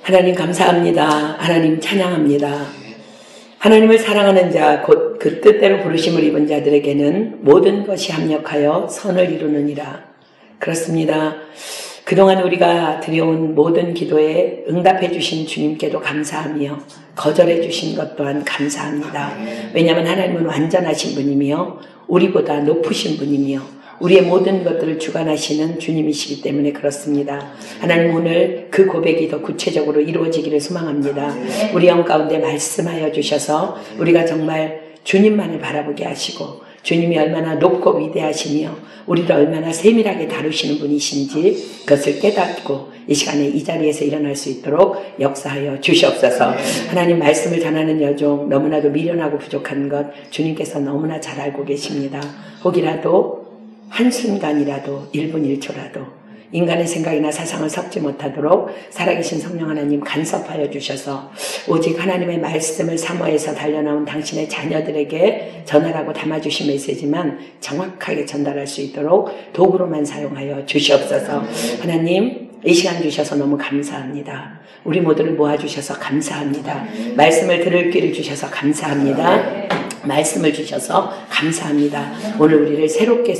하나님 감사합니다. 하나님 찬양합니다. 하나님을 사랑하는 자, 곧 그 뜻대로 부르심을 입은 자들에게는 모든 것이 합력하여 선을 이루느니라. 그렇습니다. 그동안 우리가 드려온 모든 기도에 응답해 주신 주님께도 감사하며 거절해 주신 것 또한 감사합니다. 왜냐하면 하나님은 완전하신 분이며 우리보다 높으신 분이며 우리의 모든 것들을 주관하시는 주님이시기 때문에 그렇습니다. 하나님 오늘 그 고백이 더 구체적으로 이루어지기를 소망합니다. 우리 영 가운데 말씀하여 주셔서 우리가 정말 주님만을 바라보게 하시고 주님이 얼마나 높고 위대하시며 우리를 얼마나 세밀하게 다루시는 분이신지 그것을 깨닫고 이 시간에 이 자리에서 일어날 수 있도록 역사하여 주시옵소서. 하나님 말씀을 전하는 여종 너무나도 미련하고 부족한 것 주님께서 너무나 잘 알고 계십니다. 혹이라도 한순간이라도 1분 1초라도 인간의 생각이나 사상을 섞지 못하도록 살아계신 성령 하나님 간섭하여 주셔서 오직 하나님의 말씀을 사모해서 달려나온 당신의 자녀들에게 전하라고 담아주신 메시지만 정확하게 전달할 수 있도록 도구로만 사용하여 주시옵소서. 하나님 이 시간 주셔서 너무 감사합니다. 우리 모두를 모아주셔서 감사합니다. 말씀을 들을 귀를 주셔서 감사합니다. 말씀을 주셔서 감사합니다. 오늘 우리를 새롭게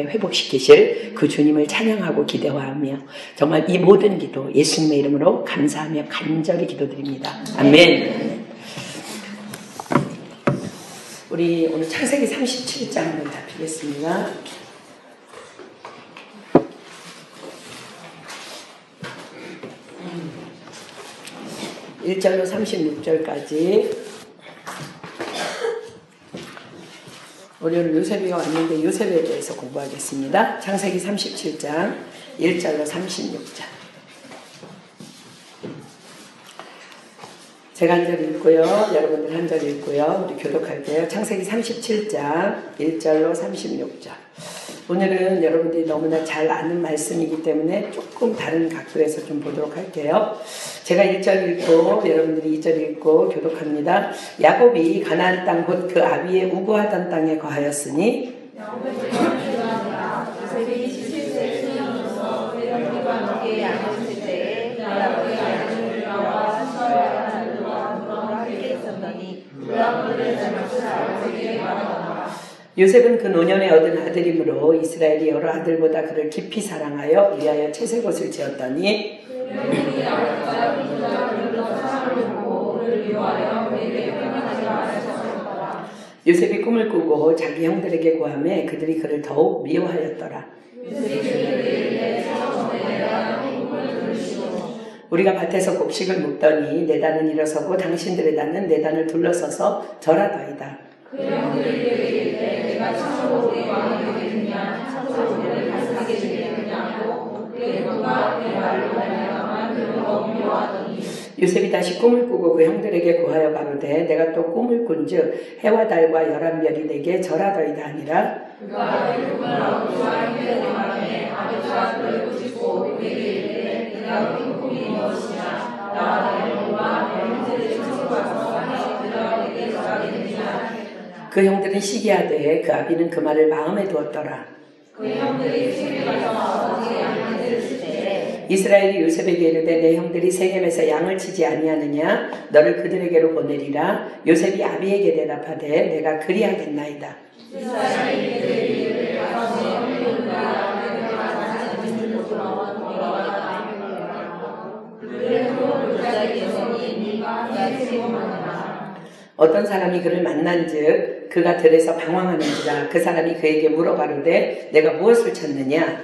회복시키실 그 주님을 찬양하고 기대하며 정말 이 모든 기도 예수님의 이름으로 감사하며 간절히 기도드립니다. 아멘. 우리 오늘 창세기 37장을 답히겠습니다. 1절로 36절까지 우리 오늘 요셉이가 왔는데 요셉에 대해서 공부하겠습니다. 창세기 37장 1절로 36절. 제가 한 절 읽고요. 여러분들 한 절 읽고요. 우리 교독할게요. 창세기 37장 1절로 36절. 오늘은 여러분들이 너무나 잘 아는 말씀이기 때문에 조금 다른 각도에서 좀 보도록 할게요. 제가 1절 읽고 여러분들이 2절 읽고 교독합니다. 야곱이 가나안 땅 곧 그 아비의 우고하던 땅에 거하였으니 요셉이 17세에 승려로서 외령기와 먹게 양육했을 때에 야곱의 아들과 사라와 아들과 그와 함께 있었더니 그 아버지를 잘못을 아버지에게 말하더라. 요셉은 그 노년에 얻은 아들이므로 이스라엘이 여러 아들보다 그를 깊이 사랑하여 이리하여 채색옷을 지었더니 요셉이 꿈을 꾸고 자기 형들에게 고하매 그들이 그를 더욱 미워하였더라. 우리가 밭에서 곡식을 묵더니 내 단은 일어서고 당신들의 단은 내 단을 둘러서서 절하더이다. 그 형들이 이르되 내가 참으로 우리 왕이 되겠느냐 참으로 우리를 다스리게 되겠느냐고 그의 꿈과 그의 말로 말미암아 그를 미워하더니 요셉이 다시 꿈을 꾸고 그 형들에게 고하여 가로되 내가 또 꿈을 꾼즉 해와 달과 11별이 내게 절하더이다 하니라. 그가 그 꿈을 아버지와 형들에게 말하매 아버지가 그를 보시고 그에게 이르되 네가 꾼 꿈이 무엇이냐 나와 내 형과 내 형제들이 친구 와서 하나씩 들어 내게 절하게 되느냐. 그 형들은 시기하되 그 아비는 그 말을 마음에 두었더라. 그 형들이 세겜에 가서 아버지의 양을 들었을 때 이스라엘이 요셉에게 이르되 내 형들이 세겜에서 양을 치지 아니하느냐 너를 그들에게로 보내리라. 요셉이 아비에게 대답하되 내가 그리하겠나이다. 이스라엘이 그에게 이르되 가서 내 형들과 내가 자신의 집으로 돌아와라. 그래도 불자의 여성이 네가 나의 세겜하느라. 어떤 사람이 그를 만난즉 그가 들에서 방황하는지라. 그 사람이 그에게 물어가로되 내가 무엇을 찾느냐.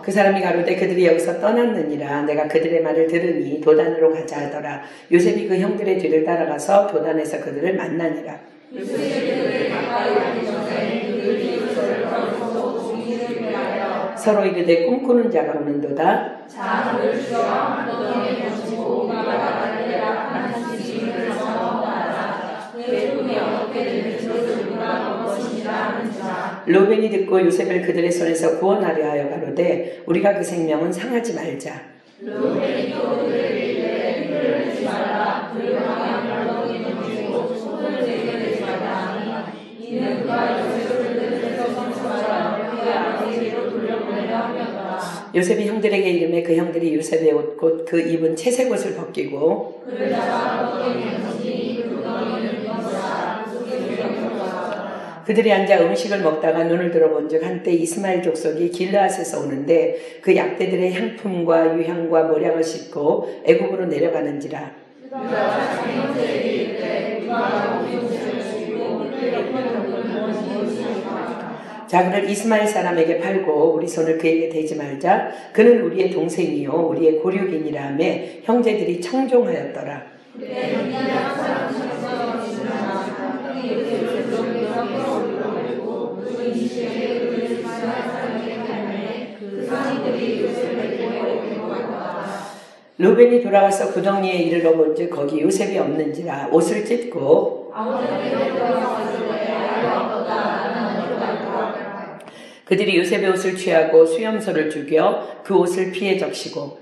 그 사람이 가로되 그들이 여기서 떠났느니라. 내가 그들의 말을 들으니 도단으로 가자 하더라. 요셉이 그 형들의 뒤를 따라가서 도단에서 그들을 만나니라. 서로 이르되 꿈꾸는 자가 오는도다. 자를 주여 너희의 보시고 우리가 나가리라 하는 지식을 정하라. 내 꿈이 어떻게 되는지를 우리가 볼 것이라 하는지라. 르우벤이 듣고 요셉을 그들의 손에서 구원하려 하여 가로되 우리가 그 생명은 상하지 말자. 르우벤이 또 그들에게 이르되 힘을 내지 말라. 그 방향을 너희는 주고 손을 내게 되지 말라 하니 이는 그가 요셉을 그들에게 성취하라. 그의 아버지 요셉이 형들에게 이르매 그 형들이 요셉의 옷 곧 그 입은 채색 옷을 벗기고 그들이 앉아 음식을 먹다가 눈을 들어본즉 한때 이스마엘 족속이 길르앗에서 오는데 그 약대들의 향품과 유향과 모략을 싣고 애굽으로 내려가는지라. 자, 그를 이스마엘 사람에게 팔고 우리 손을 그에게 대지 말자. 그는 우리의 동생이요 우리의 고륙이니라 하며 형제들이 청종하였더라. 루벤이 돌아와서 구덩이에 이르러 본즉 거기 요셉이 없는지라 옷을 찢고 그들이 요셉의 옷을 취하고 수염소를 죽여 그 옷을 피해 적시고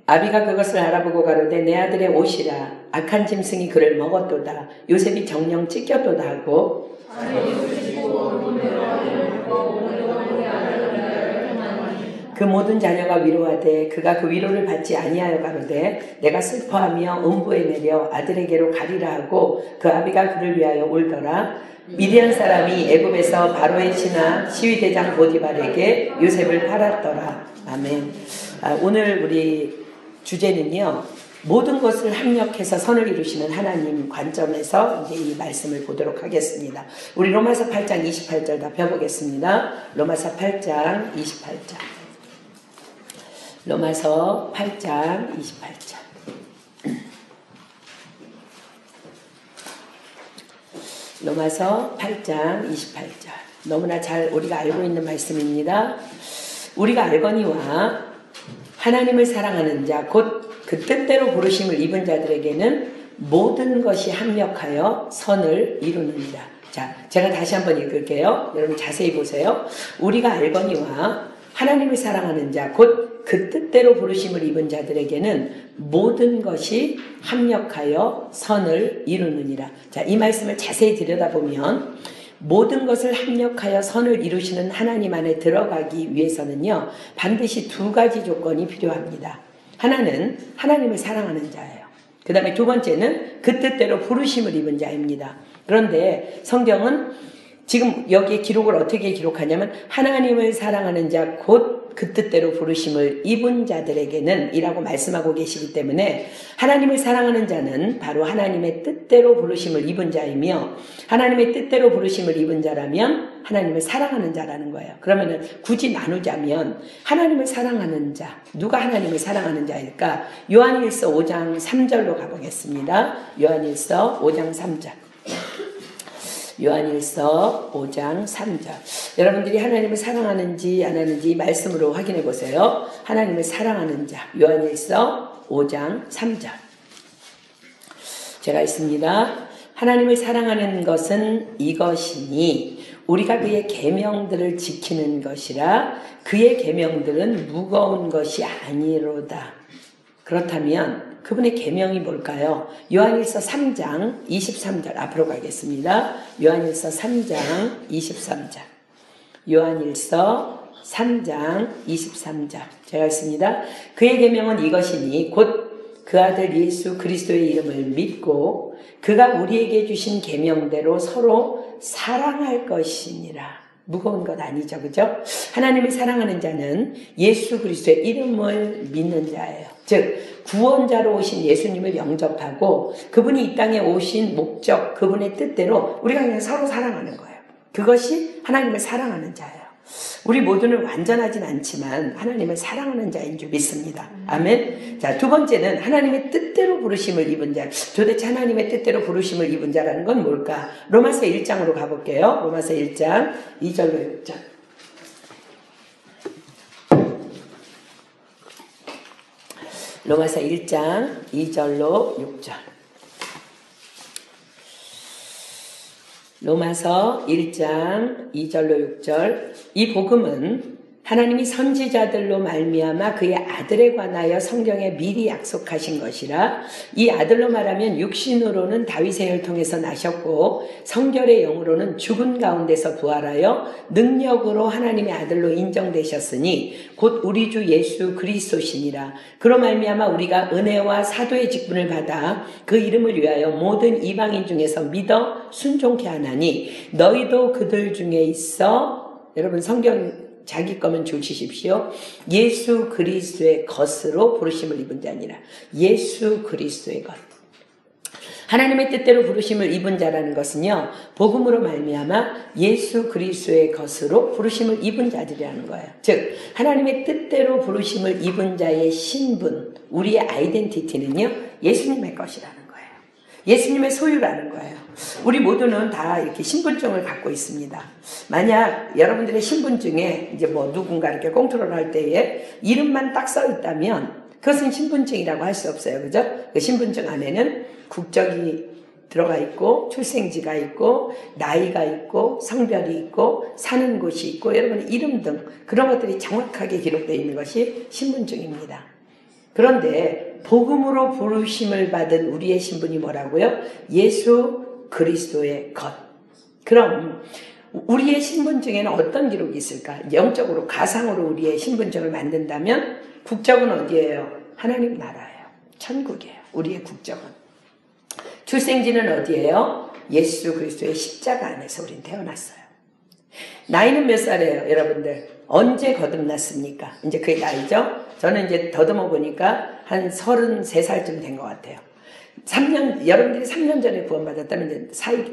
아비가 그것을 알아보고 가로되 내 아들의 옷이라 악한 짐승이 그를 먹었도다. 요셉이 정령 찢겼도다 하고 그 모든 자녀가 위로하되 그가 그 위로를 받지 아니하여 가로되 내가 슬퍼하며 음부에 내려 아들에게로 가리라 하고 그 아비가 그를 위하여 울더라. 미디안 사람이 애굽에서 바로의 신하 시위대장 보디발에게 요셉을 팔았더라. 아멘. 오늘 우리 주제는요, 모든 것을 합력해서 선을 이루시는 하나님 관점에서 이제 이 말씀을 보도록 하겠습니다. 우리 로마서 8장 28절 다 펴보겠습니다. 로마서 8장 28절. 로마서 8장 28절. 로마서 8장 28절. 너무나 잘 우리가 알고 있는 말씀입니다. 우리가 알거니와 하나님을 사랑하는 자, 곧 그 뜻대로 부르심을 입은 자들에게는 모든 것이 합력하여 선을 이루느니라. 자, 제가 다시 한번 읽을게요. 여러분 자세히 보세요. 우리가 알거니와 하나님을 사랑하는 자, 곧 그 뜻대로 부르심을 입은 자들에게는 모든 것이 합력하여 선을 이루느니라. 자, 이 말씀을 자세히 들여다보면 모든 것을 합력하여 선을 이루시는 하나님 안에 들어가기 위해서는요, 반드시 두 가지 조건이 필요합니다. 하나는 하나님을 사랑하는 자예요. 그 다음에 두 번째는 그 뜻대로 부르심을 입은 자입니다. 그런데 성경은 지금 여기에 기록을 어떻게 기록하냐면 하나님을 사랑하는 자, 곧 그 뜻대로 부르심을 입은 자들에게는 이라고 말씀하고 계시기 때문에 하나님을 사랑하는 자는 바로 하나님의 뜻대로 부르심을 입은 자이며 하나님의 뜻대로 부르심을 입은 자라면 하나님을 사랑하는 자라는 거예요. 그러면은 굳이 나누자면 하나님을 사랑하는 자, 누가 하나님을 사랑하는 자일까? 요한일서 5장 3절로 가보겠습니다. 요한일서 5장 3절. 요한일서 5장 3절. 여러분들이 하나님을 사랑하는지 안 하는지 이 말씀으로 확인해 보세요. 하나님을 사랑하는 자. 요한일서 5장 3절. 제가 있습니다. 하나님을 사랑하는 것은 이것이니 우리가 그의 계명들을 지키는 것이라 그의 계명들은 무거운 것이 아니로다. 그렇다면 그분의 계명이 뭘까요? 요한일서 3장 23절 앞으로 가겠습니다. 요한일서 3장 23절. 요한일서 3장 23절. 제가 읽습니다. 그의 계명은 이것이니 곧 그 아들 예수 그리스도의 이름을 믿고 그가 우리에게 주신 계명대로 서로 사랑할 것이니라. 무거운 것 아니죠, 그죠? 하나님을 사랑하는 자는 예수 그리스도의 이름을 믿는 자예요. 즉 구원자로 오신 예수님을 영접하고 그분이 이 땅에 오신 목적, 그분의 뜻대로 우리가 그냥 서로 사랑하는 거예요. 그것이 하나님을 사랑하는 자예요. 우리 모두는 완전하진 않지만 하나님을 사랑하는 자인 줄 믿습니다. 아멘. 자, 두 번째는 하나님의 뜻대로 부르심을 입은 자. 도대체 하나님의 뜻대로 부르심을 입은 자라는 건 뭘까? 로마서 1장으로 가볼게요. 로마서 1장 2절로 6절. 로마서 1장 2절로 6절. 로마서 1장 2절로 6절. 이 복음은 하나님이 선지자들로 말미암아 그의 아들에 관하여 성경에 미리 약속하신 것이라. 이 아들로 말하면 육신으로는 다윗의 혈통에서 나셨고 성결의 영으로는 죽은 가운데서 부활하여 능력으로 하나님의 아들로 인정되셨으니 곧 우리 주 예수 그리스도시니라. 그로 말미암아 우리가 은혜와 사도의 직분을 받아 그 이름을 위하여 모든 이방인 중에서 믿어 순종케 하나니 너희도 그들 중에 있어. 여러분 성경 자기 거면 주시십시오. 예수 그리스도의 것으로 부르심을 입은 자니라. 예수 그리스도의 것. 하나님의 뜻대로 부르심을 입은 자라는 것은요, 복음으로 말미암아 예수 그리스도의 것으로 부르심을 입은 자들이라는 거예요. 즉 하나님의 뜻대로 부르심을 입은 자의 신분, 우리의 아이덴티티는요 예수님의 것이라는 거예요. 예수님의 소유라는 거예요. 우리 모두는 다 이렇게 신분증을 갖고 있습니다. 만약 여러분들의 신분증에 이제 뭐 누군가 이렇게 컨트롤할 때에 이름만 딱 써 있다면 그것은 신분증이라고 할 수 없어요. 그죠? 그 신분증 안에는 국적이 들어가 있고, 출생지가 있고, 나이가 있고, 성별이 있고, 사는 곳이 있고, 여러분의 이름 등 그런 것들이 정확하게 기록되어 있는 것이 신분증입니다. 그런데 복음으로 부르심을 받은 우리의 신분이 뭐라고요? 예수 그리스도의 것. 그럼 우리의 신분증에는 어떤 기록이 있을까? 영적으로 가상으로 우리의 신분증을 만든다면 국적은 어디예요? 하나님 나라예요. 천국이에요. 우리의 국적은. 출생지는 어디예요? 예수 그리스도의 십자가 안에서 우린 태어났어요. 나이는 몇 살이에요, 여러분들? 언제 거듭났습니까? 이제 그게 나이죠? 저는 이제 더듬어 보니까 한 33살쯤 된 것 같아요. 여러분들이 3년 전에 구원받았다면 이제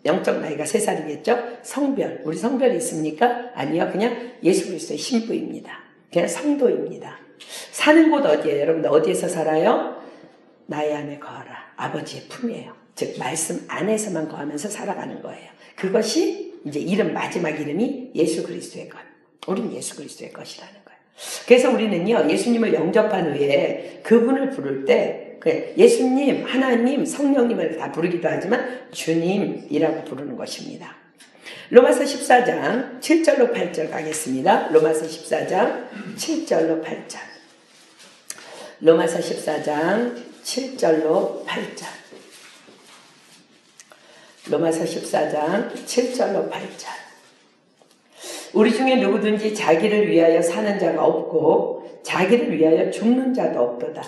영적 나이가 3살이겠죠? 성별, 우리 성별이 있습니까? 아니요, 그냥 예수 그리스도의 신부입니다. 그냥 성도입니다. 사는 곳 어디예요? 여러분들 어디에서 살아요? 나의 안에 거하라. 아버지의 품이에요. 즉 말씀 안에서만 거하면서 살아가는 거예요. 그것이 이제 마지막 이름이 예수 그리스도의 것. 우린 예수 그리스도의 것이라는 거예요. 그래서 우리는요, 예수님을 영접한 후에 그분을 부를 때 예수님, 하나님, 성령님을 다 부르기도 하지만 주님이라고 부르는 것입니다. 로마서 14장 7절로 8절 가겠습니다. 로마서 14장 7절로 8절. 로마서 14장 7절로 8절. 로마서 14장 7절로 8절. 우리 중에 누구든지 자기를 위하여 사는 자가 없고 자기를 위하여 죽는 자도 없도다.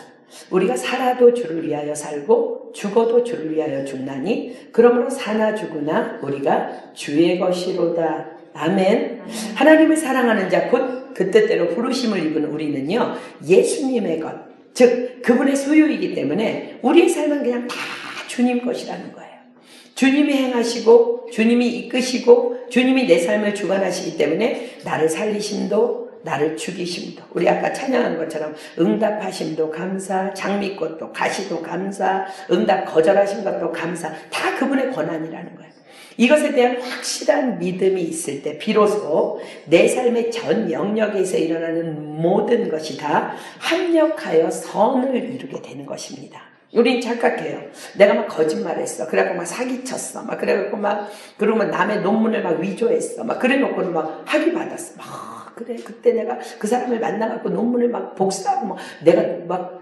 우리가 살아도 주를 위하여 살고 죽어도 주를 위하여 죽나니 그러므로 사나 죽으나 우리가 주의 것이로다. 아멘. 하나님을 사랑하는 자 곧 그 뜻대로 부르심을 입은 우리는요 예수님의 것, 즉 그분의 소유이기 때문에 우리의 삶은 그냥 다 주님 것이라는 거예요. 주님이 행하시고 주님이 이끄시고 주님이 내 삶을 주관하시기 때문에 나를 살리심도 나를 죽이심도, 우리 아까 찬양한 것처럼 응답하심도 감사, 장미꽃도 가시도 감사, 응답 거절하신 것도 감사, 다 그분의 권한이라는 거예요. 이것에 대한 확실한 믿음이 있을 때 비로소 내 삶의 전 영역에서 일어나는 모든 것이 다 합력하여 선을 이루게 되는 것입니다. 우린 착각해요. 내가 막 거짓말했어. 그래갖고 막 사기쳤어. 막 그래갖고 그러면 남의 논문을 막 위조했어. 막 그래놓고는 막 학위 받았어. 그래, 그때 내가 그 사람을 만나갖고 논문을 막 복사하고 내가 막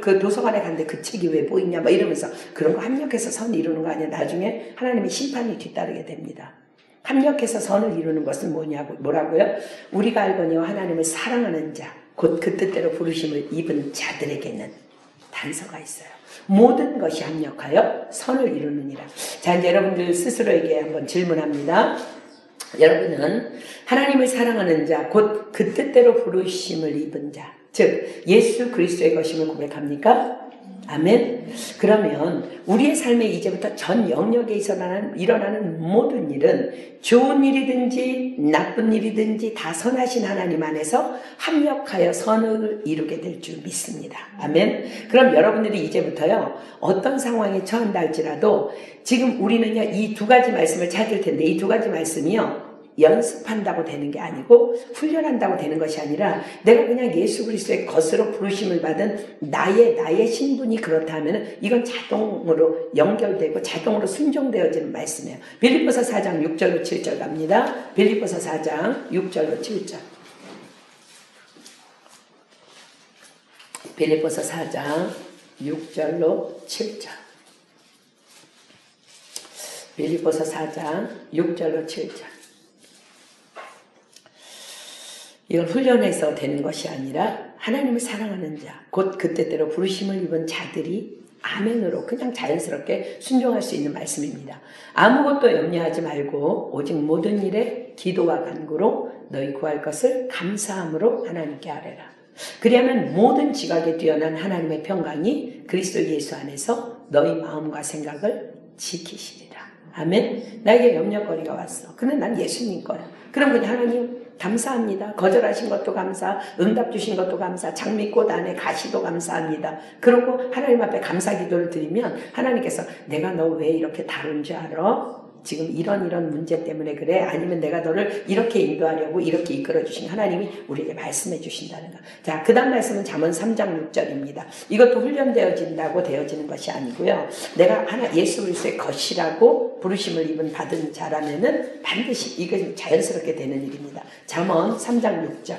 그 도서관에 갔는데 그 책이 왜 보이냐 막 이러면서 그런 거 합력해서 선 이루는 거 아니야. 나중에 하나님의 심판이 뒤따르게 됩니다. 합력해서 선을 이루는 것은 뭐라고요? 우리가 알거니와 하나님을 사랑하는 자, 곧 그 뜻대로 부르심을 입은 자들에게는 단서가 있어요. 모든 것이 합력하여 선을 이루느니라. 자, 이제 여러분들 스스로에게 한번 질문합니다. 여러분은 하나님을 사랑하는 자, 곧 그 뜻대로 부르심을 입은 자, 즉 예수 그리스도의 것임을 고백합니까? 아멘. 그러면 우리의 삶에 이제부터 전 영역에 일어나는 모든 일은 좋은 일이든지 나쁜 일이든지 다 선하신 하나님 안에서 합력하여 선을 이루게 될 줄 믿습니다. 아멘. 그럼 여러분들이 이제부터요 어떤 상황에 처한다 할지라도 지금 우리는요 이 두 가지 말씀을 찾을 텐데 이 두 가지 말씀이요 연습한다고 되는 게 아니고 훈련한다고 되는 것이 아니라 내가 그냥 예수 그리스도의 것으로 부르심을 받은 나의 신분이 그렇다면 이건 자동으로 연결되고 자동으로 순종되어지는 말씀이에요. 빌립보서 4장 6절로 7절 갑니다. 빌립보서 4장 6절로 7절. 빌립보서 4장 6절로 7절. 빌립보서 4장 6절로 7절. 이건 훈련해서 되는 것이 아니라 하나님을 사랑하는 자, 곧 그때대로 부르심을 입은 자들이 아멘으로 그냥 자연스럽게 순종할 수 있는 말씀입니다. 아무것도 염려하지 말고 오직 모든 일에 기도와 간구로 너희 구할 것을 감사함으로 하나님께 아뢰라. 그리하면 모든 지각에 뛰어난 하나님의 평강이 그리스도 예수 안에서 너희 마음과 생각을 지키시리라. 아멘. 나에게 염려거리가 왔어. 근데 난 예수님 거야. 그럼 그냥 하나님 감사합니다. 거절하신 것도 감사, 응답 주신 것도 감사, 장미꽃 안에 가시도 감사합니다. 그러고 하나님 앞에 감사 기도를 드리면 하나님께서 내가 너 왜 이렇게 다룬 줄 알아? 지금 이런 문제 때문에 그래? 아니면 내가 너를 이렇게 인도하려고 이렇게 이끌어 주신 하나님이 우리에게 말씀해 주신다는 거. 자, 그 다음 말씀은 잠언 3장 6절입니다. 이것도 훈련되어진다고 되어지는 것이 아니고요. 내가 예수 그리스도의 것이라고 부르심을 입은 받은 자라면은 반드시 이것이 자연스럽게 되는 일입니다. 잠언 3장 6절.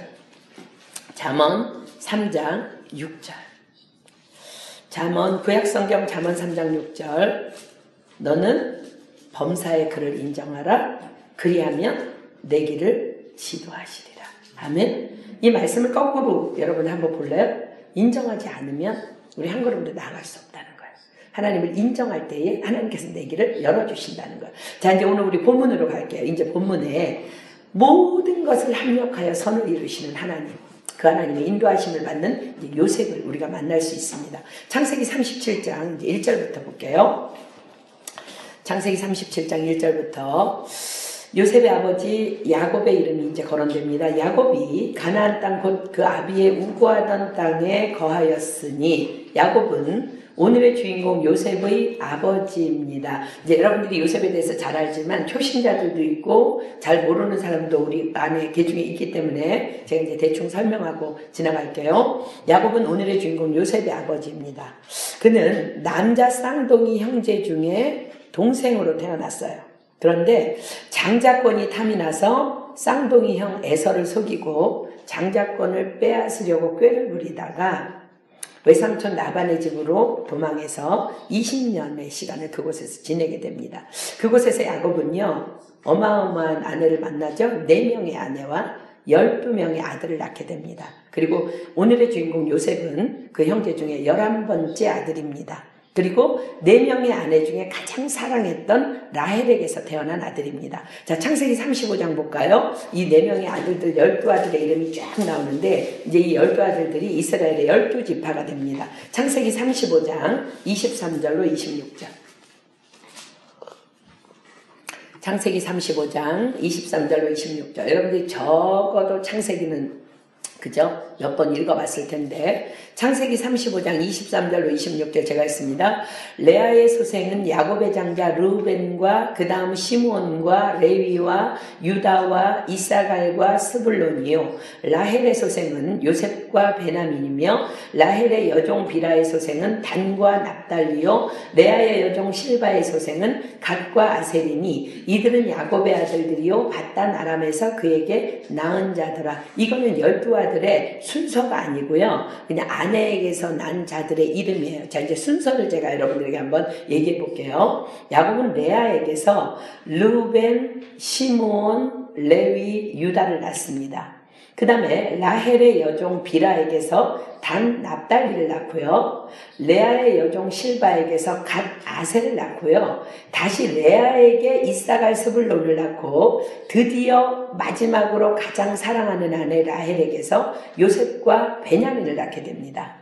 잠언 3장 6절. 잠언 구약성경 잠언 3장 6절. 너는 범사의 그를 인정하라. 그리하면 내 길을 지도하시리라. 아멘. 이 말씀을 거꾸로 여러분 한번 볼래요? 인정하지 않으면 우리 한 걸음도 나아갈 수 없다는 거예요. 하나님을 인정할 때에 하나님께서 내 길을 열어주신다는 거예요. 자, 이제 오늘 우리 본문으로 갈게요. 이제 본문에 모든 것을 합력하여 선을 이루시는 하나님, 그 하나님의 인도하심을 받는 요셉을 우리가 만날 수 있습니다. 창세기 37장 1절부터 볼게요. 창세기 37장 1절부터 요셉의 아버지 야곱의 이름이 이제 거론됩니다. 야곱이 가나안 땅 곧 그 아비의 우고하던 땅에 거하였으니 야곱은 오늘의 주인공 요셉의 아버지입니다. 이제 여러분들이 요셉에 대해서 잘 알지만 초신자들도 있고 잘 모르는 사람도 우리 안에 그 중에 있기 때문에 제가 이제 대충 설명하고 지나갈게요. 야곱은 오늘의 주인공 요셉의 아버지입니다. 그는 남자 쌍둥이 형제 중에 동생으로 태어났어요. 그런데 장자권이 탐이 나서 쌍둥이 형 에서를 속이고 장자권을 빼앗으려고 꾀를 부리다가 외삼촌 라반의 집으로 도망해서 20년의 시간을 그곳에서 지내게 됩니다. 그곳에서 야곱은요, 어마어마한 아내를 만나죠. 4명의 아내와 12명의 아들을 낳게 됩니다. 그리고 오늘의 주인공 요셉은 그 형제 중에 11번째 아들입니다. 그리고 4명의 아내 중에 가장 사랑했던 라헬에게서 태어난 아들입니다. 자, 창세기 35장 볼까요? 이 4명의 아들들 12아들의 이름이 쫙 나오는데 이제 이 12아들들이 이스라엘의 12지파가 됩니다. 창세기 35장 23절로 26절. 창세기 35장 23절로 26절. 여러분들이 적어도 창세기는 그죠? 몇 번 읽어봤을 텐데 창세기 35장 23절로 26절 제가 했습니다. 레아의 소생은 야곱의 장자 르우벤과 그 다음 시므온과 레위와 유다와 이사갈과 스불론이요. 라헬의 소생은 요셉과 베냐민이며 라헬의 여종 비라의 소생은 단과 납달리요. 레아의 여종 실바의 소생은 갓과 아셀이니 이들은 야곱의 아들들이요. 밧단 아람에서 그에게 낳은 자더라. 이거는 12아들의 순서가 아니고요. 그냥 아내에게서 난 자들의 이름이에요. 자, 이제 순서를 제가 여러분들에게 한번 얘기해 볼게요. 야곱은 레아에게서 르우벤, 시므온, 레위, 유다를 낳습니다. 그 다음에 라헬의 여종 비라에게서 단 납달리를 낳고요. 레아의 여종 실바에게서 갓 아셀을 낳고요. 다시 레아에게 이사갈 스불론을 낳고 드디어 마지막으로 가장 사랑하는 아내 라헬에게서 요셉과 베냐민을 낳게 됩니다.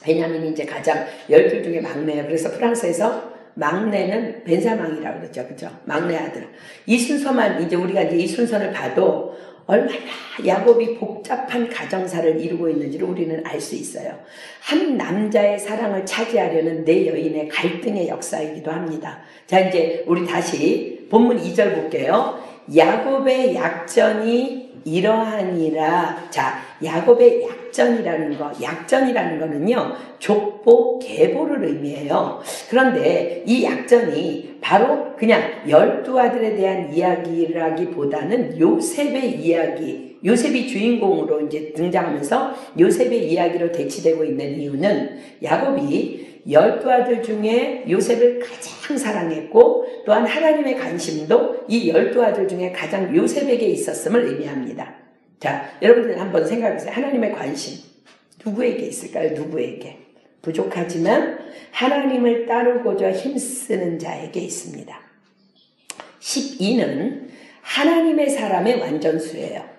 베냐민이 이제 가장 12 중에 막내예요. 그래서 프랑스에서 막내는 벤사망이라고 그러죠. 그죠? 막내 아들. 이 순서만 이제 우리가 이제 이 순서를 봐도 얼마나 야곱이 복잡한 가정사를 이루고 있는지를 우리는 알 수 있어요. 한 남자의 사랑을 차지하려는 네 여인의 갈등의 역사이기도 합니다. 자, 이제 우리 다시 본문 2절 볼게요. 야곱의 약전이 이러하니라. 자, 야곱의 약전이라는 거, 약전이라는 거는요, 족보, 계보를 의미해요. 그런데 이 약전이 바로 그냥 12아들에 대한 이야기라기보다는 요셉의 이야기, 요셉이 주인공으로 이제 등장하면서 요셉의 이야기로 대치되고 있는 이유는 야곱이 12아들 중에 요셉을 가장 사랑했고 또한 하나님의 관심도 이 12아들 중에 가장 요셉에게 있었음을 의미합니다. 자, 여러분들 한번 생각해보세요. 하나님의 관심 누구에게 있을까요? 누구에게? 부족하지만 하나님을 따르고자 힘쓰는 자에게 있습니다. 12는 하나님의 사람의 완전수예요.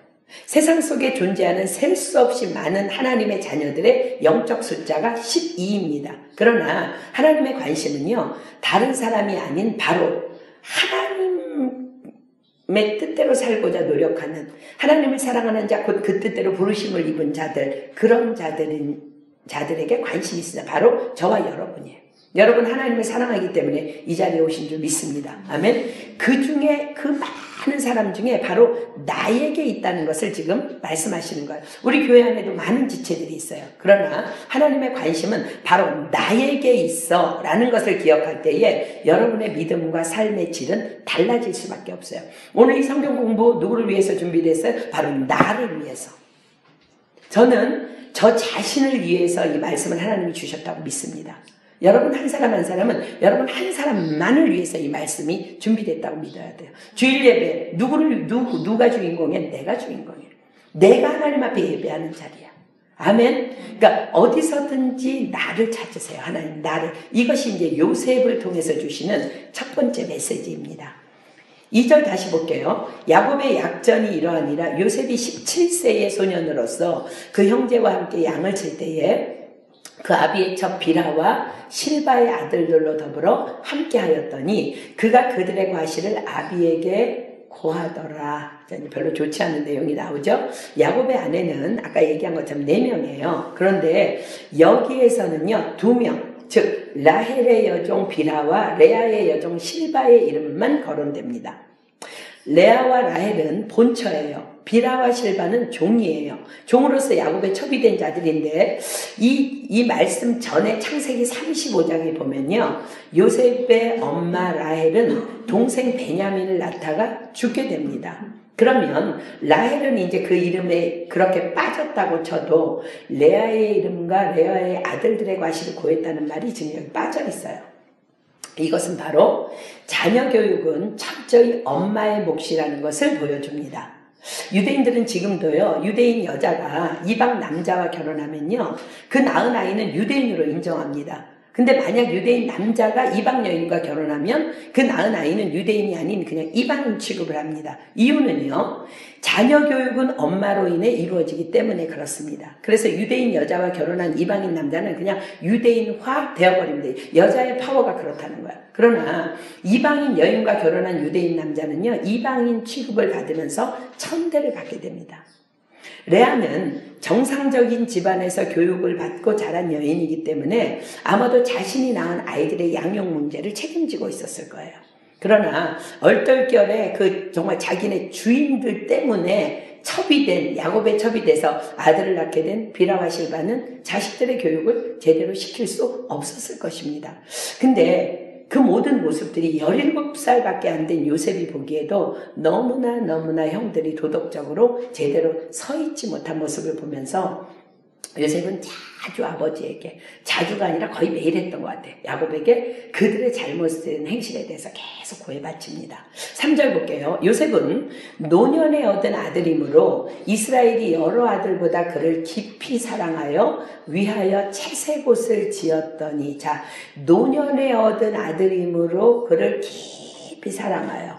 세상 속에 존재하는 셀 수 없이 많은 하나님의 자녀들의 영적 숫자가 12입니다. 그러나 하나님의 관심은요, 다른 사람이 아닌 바로 하나님의 뜻대로 살고자 노력하는, 하나님을 사랑하는 자, 곧 그 뜻대로 부르심을 입은 자들, 그런 자들에게 관심이 있습니다. 바로 저와 여러분이에요. 여러분 하나님을 사랑하기 때문에 이 자리에 오신 줄 믿습니다. 아멘. 그 중에 그 많은 사람 중에 바로 나에게 있다는 것을 지금 말씀하시는 거예요. 우리 교회 안에도 많은 지체들이 있어요. 그러나 하나님의 관심은 바로 나에게 있어 라는 것을 기억할 때에 여러분의 믿음과 삶의 질은 달라질 수밖에 없어요. 오늘 이 성경 공부 누구를 위해서 준비됐어요? 바로 나를 위해서. 저는 저 자신을 위해서 이 말씀을 하나님이 주셨다고 믿습니다. 여러분 한 사람 한 사람은 여러분 한 사람만을 위해서 이 말씀이 준비됐다고 믿어야 돼요. 주일 예배 누가 주인공이야? 내가 주인공이야. 내가 하나님 앞에 예배하는 자리야. 아멘. 그러니까 어디서든지 나를 찾으세요. 하나님 나를. 이것이 이제 요셉을 통해서 주시는 첫 번째 메시지입니다. 2절 다시 볼게요. 야곱의 약전이 이러하니라. 요셉이 17세의 소년으로서 그 형제와 함께 양을 칠 때에 그 아비의 첩 비라와 실바의 아들들로 더불어 함께하였더니 그가 그들의 과실을 아비에게 고하더라. 별로 좋지 않은 내용이 나오죠. 야곱의 아내는 아까 얘기한 것처럼 4명이에요. 그런데 여기에서는요 2명, 즉 라헬의 여종 비라와 레아의 여종 실바의 이름만 거론됩니다. 레아와 라헬은 본처예요. 비라와 실바는 종이에요. 종으로서 야곱의 첩이 된 자들인데 이 말씀 전에 창세기 35장에 보면요. 요셉의 엄마 라헬은 동생 베냐민을 낳다가 죽게 됩니다. 그러면 라헬은 이제 그 이름에 그렇게 빠졌다고 쳐도 레아의 이름과 레아의 아들들의 과실을 고했다는 말이 지금 여기 빠져 있어요. 이것은 바로 자녀 교육은 철저히 엄마의 몫이라는 것을 보여줍니다. 유대인들은 지금도요, 유대인 여자가 이방 남자와 결혼하면요, 그 낳은 아이는 유대인으로 인정합니다. 근데 만약 유대인 남자가 이방 여인과 결혼하면 그 낳은 아이는 유대인이 아닌 그냥 이방인 취급을 합니다. 이유는요, 자녀 교육은 엄마로 인해 이루어지기 때문에 그렇습니다. 그래서 유대인 여자와 결혼한 이방인 남자는 그냥 유대인화 되어버립니다. 여자의 파워가 그렇다는 거야. 그러나 이방인 여인과 결혼한 유대인 남자는요, 이방인 취급을 받으면서 천대를 받게 됩니다. 레아는 정상적인 집안에서 교육을 받고 자란 여인이기 때문에 아마도 자신이 낳은 아이들의 양육 문제를 책임지고 있었을 거예요. 그러나 얼떨결에 그 정말 자기네 주인들 때문에 첩이 된, 야곱의 첩이 돼서 아들을 낳게 된 비라와 실바는 자식들의 교육을 제대로 시킬 수 없었을 것입니다. 근데 그 모든 모습들이 17살밖에 안 된 요셉이 보기에도 너무나 형들이 도덕적으로 제대로 서 있지 못한 모습을 보면서 요셉은 자주 아버지에게, 자주가 아니라 거의 매일 했던 것 같아요. 야곱에게 그들의 잘못된 행실에 대해서 계속 고해바칩니다. 3절 볼게요. 요셉은 노년에 얻은 아들이므로 이스라엘이 여러 아들보다 그를 깊이 사랑하여 위하여 채색옷을 지었더니, 자, 노년에 얻은 아들이므로 그를 깊이 사랑하여.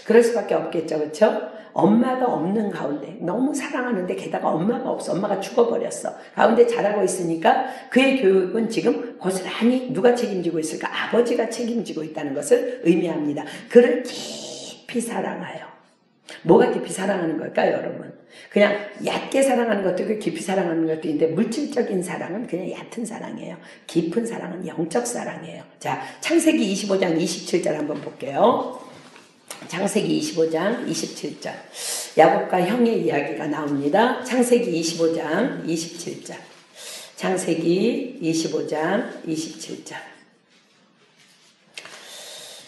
그럴 수밖에 없겠죠. 그렇죠? 엄마가 없는 가운데 너무 사랑하는데 게다가 엄마가 없어. 엄마가 죽어버렸어. 가운데 자라고 있으니까 그의 교육은 지금 고스란히 누가 책임지고 있을까? 아버지가 책임지고 있다는 것을 의미합니다. 그를 깊이 사랑하여. 뭐가 깊이 사랑하는 걸까요, 여러분? 그냥 얕게 사랑하는 것도 있고 깊이 사랑하는 것도 있는데 물질적인 사랑은 그냥 얕은 사랑이에요. 깊은 사랑은 영적 사랑이에요. 자, 창세기 25장 27절 한번 볼게요. 창세기 25장 27절. 야곱과 형의 이야기가 나옵니다. 창세기 25장 27절. 창세기 25장 27절.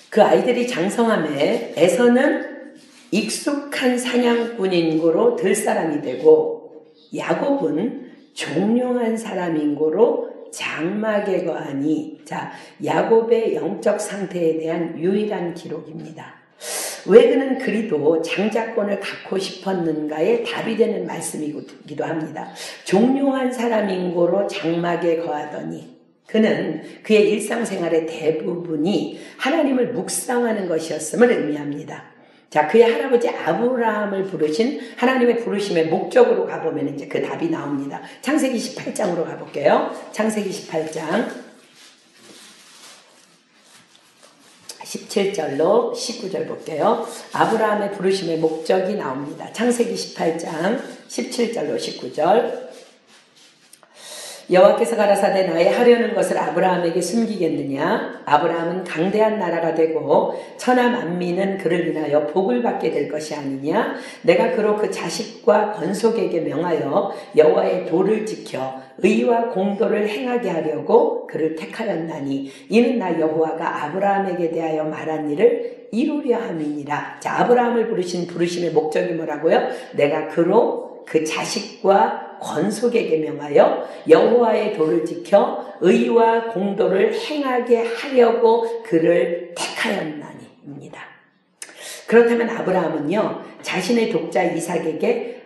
그 아이들이 장성함에 에서는 익숙한 사냥꾼인 고로 들사람이 되고 야곱은 종용한 사람인 고로 장막에 거하니. 자, 야곱의 영적 상태에 대한 유일한 기록입니다. 왜 그는 그리도 장자권을 갖고 싶었는가에 답이 되는 말씀이기도 합니다. 종용한 사람인 고로 장막에 거하더니 그는 그의 일상생활의 대부분이 하나님을 묵상하는 것이었음을 의미합니다. 자, 그의 할아버지 아브라함을 부르신 하나님의 부르심의 목적으로 가보면 이제 그 답이 나옵니다. 창세기 18장으로 가볼게요. 창세기 18장 17절로 19절 볼게요. 아브라함의 부르심의 목적이 나옵니다. 창세기 18장 17절로 19절. 여호와께서 가라사대 나의 하려는 것을 아브라함에게 숨기겠느냐? 아브라함은 강대한 나라가 되고 천하 만민은 그를 인하여 복을 받게 될 것이 아니냐? 내가 그로 그 자식과 건속에게 명하여 여호와의 도를 지켜 의와 공도를 행하게 하려고 그를 택하였나니 이는 나 여호와가 아브라함에게 대하여 말한 일을 이루려 함이니라. 자, 아브라함을 부르신 부르심의 목적이 뭐라고요? 내가 그로 그 자식과 건속에게 명하여 여호와의 도를 지켜 의와 공도를 행하게 하려고 그를 택하였나니입니다. 그렇다면 아브라함은요, 자신의 독자 이삭에게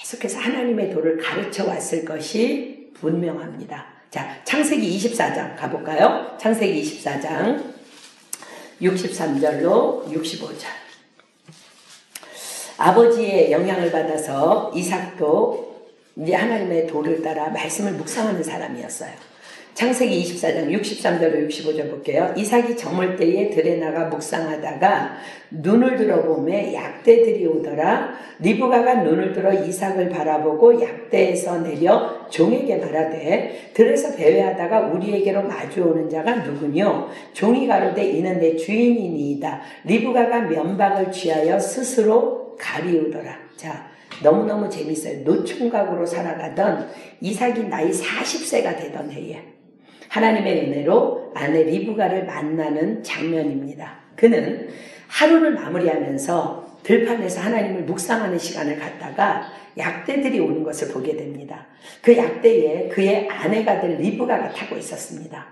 계속해서 하나님의 도를 가르쳐 왔을 것이 분명합니다. 자, 창세기 24장 가볼까요? 창세기 24장 63절로 65절. 아버지의 영향을 받아서 이삭도 이제 하나님의 도를 따라 말씀을 묵상하는 사람이었어요. 창세기 24장 63절로 65절 볼게요. 이삭이 저물 때에 들에 나가 묵상하다가 눈을 들어보매 약대들이 오더라. 리브가가 눈을 들어 이삭을 바라보고 약대에서 내려 종에게 말하되 들에서 배회하다가 우리에게로 마주오는 자가 누구뇨? 종이 가로되 이는 내 주인이니이다. 리브가가 면박을 취하여 스스로 가리우더라. 자, 너무너무 재밌어요. 노총각으로 살아가던 이삭이 나이 40세가 되던 해에 하나님의 은혜로 아내 리브가를 만나는 장면입니다. 그는 하루를 마무리하면서 들판에서 하나님을 묵상하는 시간을 갖다가 약대들이 오는 것을 보게 됩니다. 그 약대에 그의 아내가 될 리브가가 타고 있었습니다.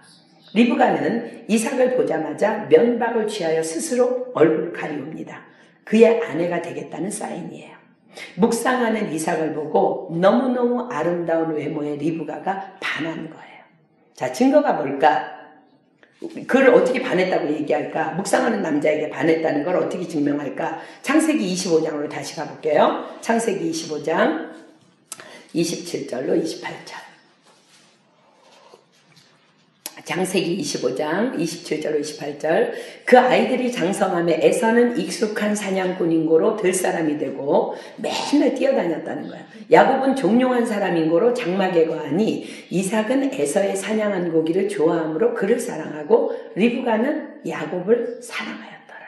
리브가는 이삭을 보자마자 면박을 취하여 스스로 얼굴을 가리웁니다. 그의 아내가 되겠다는 사인이에요. 묵상하는 이삭을 보고 너무너무 아름다운 외모의 리브가가 반한 거예요. 자, 증거가 뭘까? 그를 어떻게 반했다고 얘기할까? 묵상하는 남자에게 반했다는 걸 어떻게 증명할까? 창세기 25장으로 다시 가볼게요. 창세기 25장 27절로 28절. 창세기 25장 27절 28절. 그 아이들이 장성함에 에서는 익숙한 사냥꾼인 고로 들사람이 되고 맨날 뛰어다녔다는 거야. 야곱은 종용한 사람인 고로 장막에 거하니 이삭은 에서의 사냥한 고기를 좋아함으로 그를 사랑하고 리브가는 야곱을 사랑하였더라.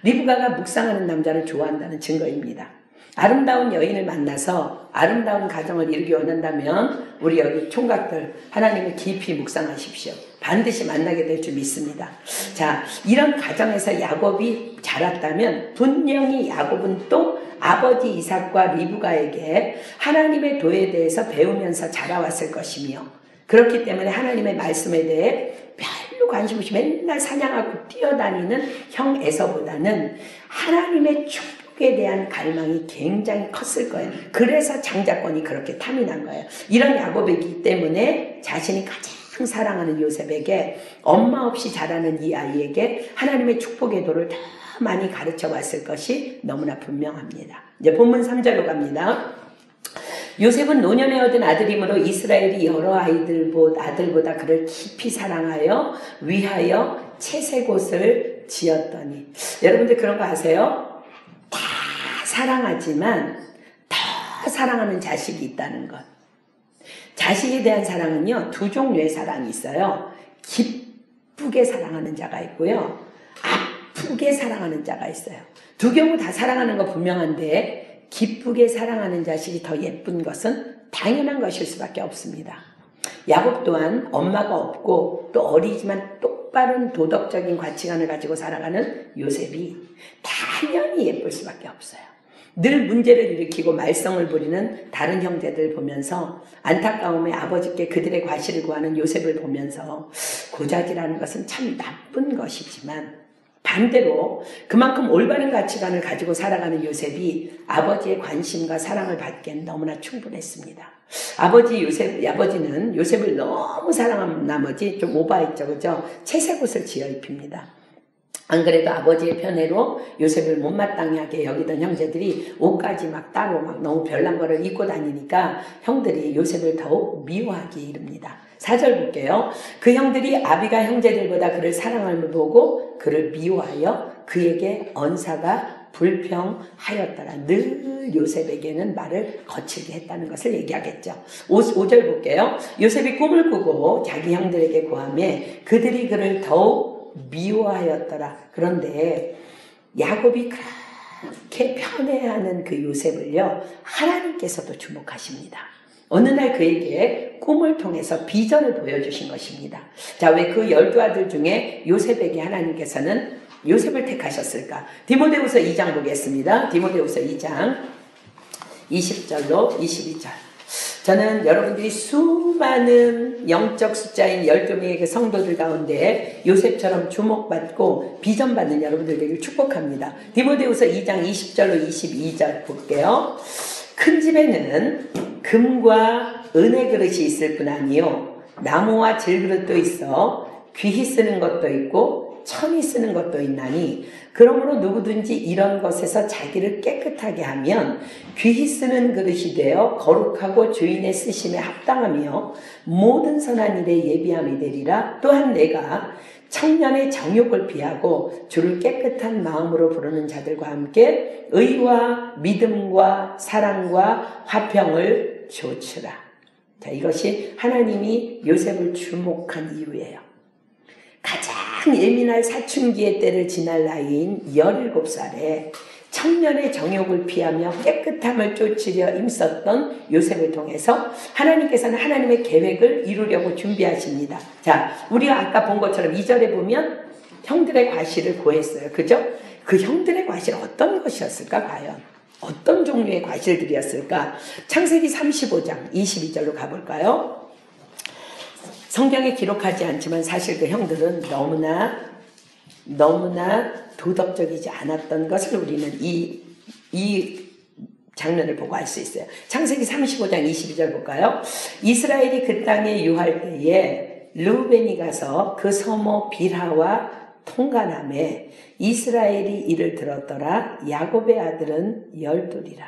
리브가가 묵상하는 남자를 좋아한다는 증거입니다. 아름다운 여인을 만나서 아름다운 가정을 이루기 원한다면 우리 여기 총각들 하나님을 깊이 묵상하십시오. 반드시 만나게 될 줄 믿습니다. 자, 이런 가정에서 야곱이 자랐다면 분명히 야곱은 또 아버지 이삭과 리브가에게 하나님의 도에 대해서 배우면서 자라왔을 것이며 그렇기 때문에 하나님의 말씀에 대해 별로 관심 없이 맨날 사냥하고 뛰어다니는 형 에서보다는 하나님의 축복에 대한 갈망이 굉장히 컸을 거예요. 그래서 장자권이 그렇게 탐이 난 거예요. 이런 야곱이기 때문에 자신이 가장 사랑하는 요셉에게 엄마 없이 자라는 이 아이에게 하나님의 축복의 도를 더 많이 가르쳐 왔을 것이 너무나 분명합니다. 이제 본문 3절로 갑니다. 요셉은 노년에 얻은 아들이므로 이스라엘이 여러 아들보다 그를 깊이 사랑하여 위하여 채색옷을 지었더니. 여러분들 그런 거 아세요? 다 사랑하지만 더 사랑하는 자식이 있다는 것. 자식에 대한 사랑은요, 두 종류의 사랑이 있어요. 기쁘게 사랑하는 자가 있고요, 아프고 기쁘게 사랑하는 자가 있어요. 두 경우 다 사랑하는 거 분명한데 기쁘게 사랑하는 자식이 더 예쁜 것은 당연한 것일 수밖에 없습니다. 야곱 또한 엄마가 없고 또 어리지만 똑바른 도덕적인 가치관을 가지고 살아가는 요셉이 당연히 예쁠 수밖에 없어요. 늘 문제를 일으키고 말썽을 부리는 다른 형제들 보면서 안타까움에 아버지께 그들의 과실을 구하는 요셉을 보면서 고자질하는 것은 참 나쁜 것이지만 반대로 그만큼 올바른 가치관을 가지고 살아가는 요셉이 아버지의 관심과 사랑을 받기엔 너무나 충분했습니다. 아버지는 요셉을 너무 사랑한 나머지 좀 오바했죠, 그죠? 채색옷을 지어 입힙니다. 안 그래도 아버지의 편애로 요셉을 못마땅하게 여기던 형제들이 옷까지 막 따로 막 너무 별난 거를 입고 다니니까 형들이 요셉을 더욱 미워하기 이릅니다. 4절 볼게요. 그 형들이 아비가 형제들보다 그를 사랑함을 보고 그를 미워하여 그에게 언사가 불평하였더라. 늘 요셉에게는 말을 거칠게 했다는 것을 얘기하겠죠. 5절 볼게요. 요셉이 꿈을 꾸고 자기 형들에게 고하매 그들이 그를 더욱 미워하였더라. 그런데 야곱이 그렇게 편애하는 그 요셉을요, 하나님께서도 주목하십니다. 어느 날 그에게 꿈을 통해서 비전을 보여주신 것입니다. 자, 왜 그 12아들 중에 요셉에게 하나님께서는 요셉을 택하셨을까? 디모데후서 2장 보겠습니다. 디모데후서 2장 20절로 22절. 저는 여러분들이 수많은 영적 숫자인 12명의 그 성도들 가운데 요셉처럼 주목받고 비전받는 여러분들 되길 축복합니다. 디모데후서 2장 20절로 22절 볼게요. 큰 집에는 금과 은의 그릇이 있을 뿐 아니요 나무와 질그릇도 있어 귀히 쓰는 것도 있고 천히 쓰는 것도 있나니 그러므로 누구든지 이런 것에서 자기를 깨끗하게 하면 귀히 쓰는 그릇이 되어 거룩하고 주인의 쓰심에 합당하며 모든 선한 일에 예비함이 되리라. 또한 내가 청년의 정욕을 피하고 주를 깨끗한 마음으로 부르는 자들과 함께 의와 믿음과 사랑과 화평을 조추라. 자, 이것이 하나님이 요셉을 주목한 이유예요. 가장 예민할 사춘기의 때를 지날 나이인 17살에 청년의 정욕을 피하며 깨끗함을 쫓으려 힘썼던 요셉을 통해서 하나님께서는 하나님의 계획을 이루려고 준비하십니다. 자, 우리가 아까 본 것처럼 2절에 보면 형들의 과실을 고했어요. 그죠? 그 형들의 과실은 어떤 것이었을까 과연? 어떤 종류의 과실들이었을까? 창세기 35장 22절로 가볼까요? 성경에 기록하지 않지만 사실 그 형들은 너무나 도덕적이지 않았던 것을 우리는 이 장면을 보고 알 수 있어요. 창세기 35장 22절 볼까요? 이스라엘이 그 땅에 유할 때에 르우벤이 가서 그 서모 빌하와 통간함에 이스라엘이 이를 들었더라. 야곱의 아들은 12이라.